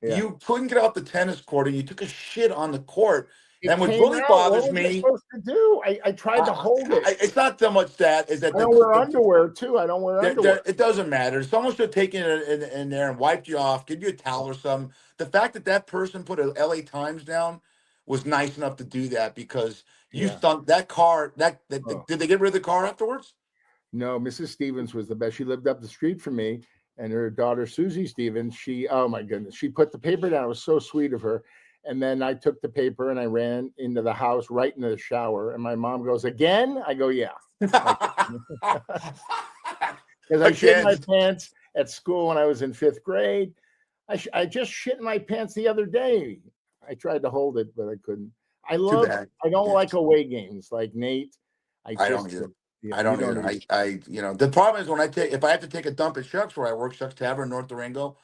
you couldn't get off the tennis court and you took a shit on the court And what came really out. bothers What was I me, supposed to do? I tried to hold it. it's not so much that, is that I don't wear underwear too. I don't wear underwear. it doesn't matter. Someone should have taken it in there and wiped you off, give you a towel or something. The fact that that person put a LA Times down was nice enough to do that, because you Yeah. stunned that car. Oh. Did they get rid of the car afterwards? No, Mrs. Stevens was the best. She lived up the street from me, and her daughter Susie Stevens. Oh my goodness, she put the paper down. It was so sweet of her. And then I took the paper and I ran into the house, right into the shower. And my mom goes, "Again?" I go, "Yeah." Because I shit my pants at school when I was in 5th grade. I just shit my pants the other day. I tried to hold it, but I couldn't. I don't like away games like Nate. I don't either. Yeah, I don't either. The problem is if I have to take a dump at Shucks, where I work, Shucks Tavern, North Durango,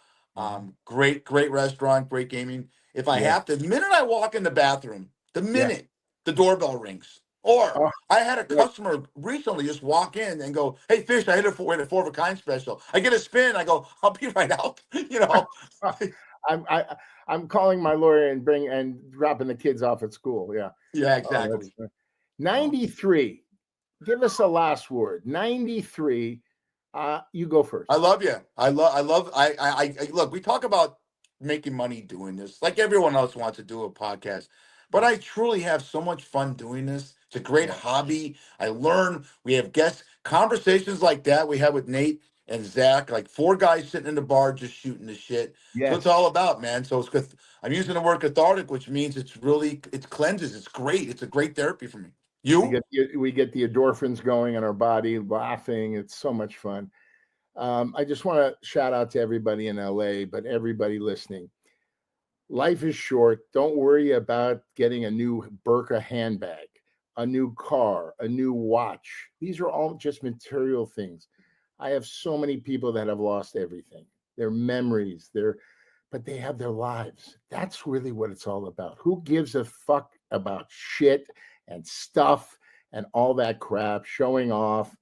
great restaurant, great gaming. If I have to, the minute I walk in the bathroom, the doorbell rings. Or I had a customer recently just walk in and go, "Hey, Fish, I hit a 4 of a kind special." I get a spin. I go, "I'll be right out." I'm calling my lawyer and dropping the kids off at school. Yeah. Yeah, exactly. 93. Give us a last word. 93. You go first. I love you. I look, we talk about making money doing this, like everyone else wants to do a podcast, but I truly have so much fun doing this. It's a great hobby. I learn. We have guests, conversations like that we had with Nate and Zach, like 4 guys sitting in the bar just shooting the shit. Yes. So it's all about, man. So it's good. I'm using the word cathartic, which means it cleanses. It's great. It's a great therapy for me. We get the endorphins going in our body, laughing. It's so much fun. I just want to shout out to everybody in LA, but everybody listening. Life is short. Don't worry about getting a new Birka handbag, a new car, a new watch. These are all just material things. I have so many people that have lost everything, their memories, but they have their lives. That's really what it's all about. Who gives a fuck about shit and stuff and all that crap, showing off?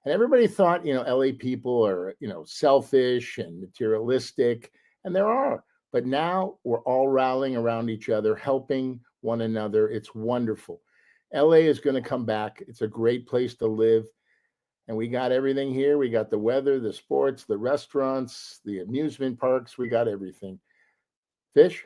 And everybody thought, LA people are, selfish and materialistic, and there are. But now we're all rallying around each other, helping one another. It's wonderful. LA is going to come back. It's a great place to live. And we got everything here. We got the weather, the sports, the restaurants, the amusement parks. We got everything. Fish?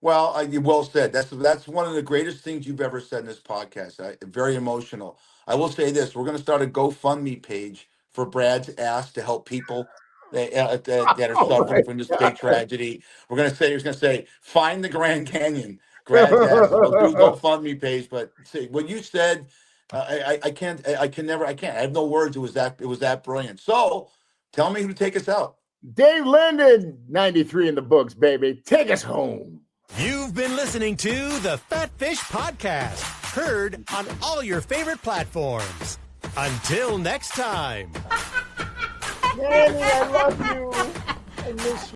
Well, you well said. That's one of the greatest things you've ever said in this podcast. Very emotional. I will say this: we're going to start a GoFundMe page for Brad's ass to help people that are suffering from this big tragedy. We're going to say, find the Grand Canyon, Brad's ass. We'll do GoFundMe page. But see what you said. I can't. I have no words. It was that brilliant. So tell me who to take us out. Dave Linden, 93 in the books, baby. Take us home. You've been listening to the Fat Fish Podcast, heard on all your favorite platforms. Until next time. Danny, I love you. I miss you.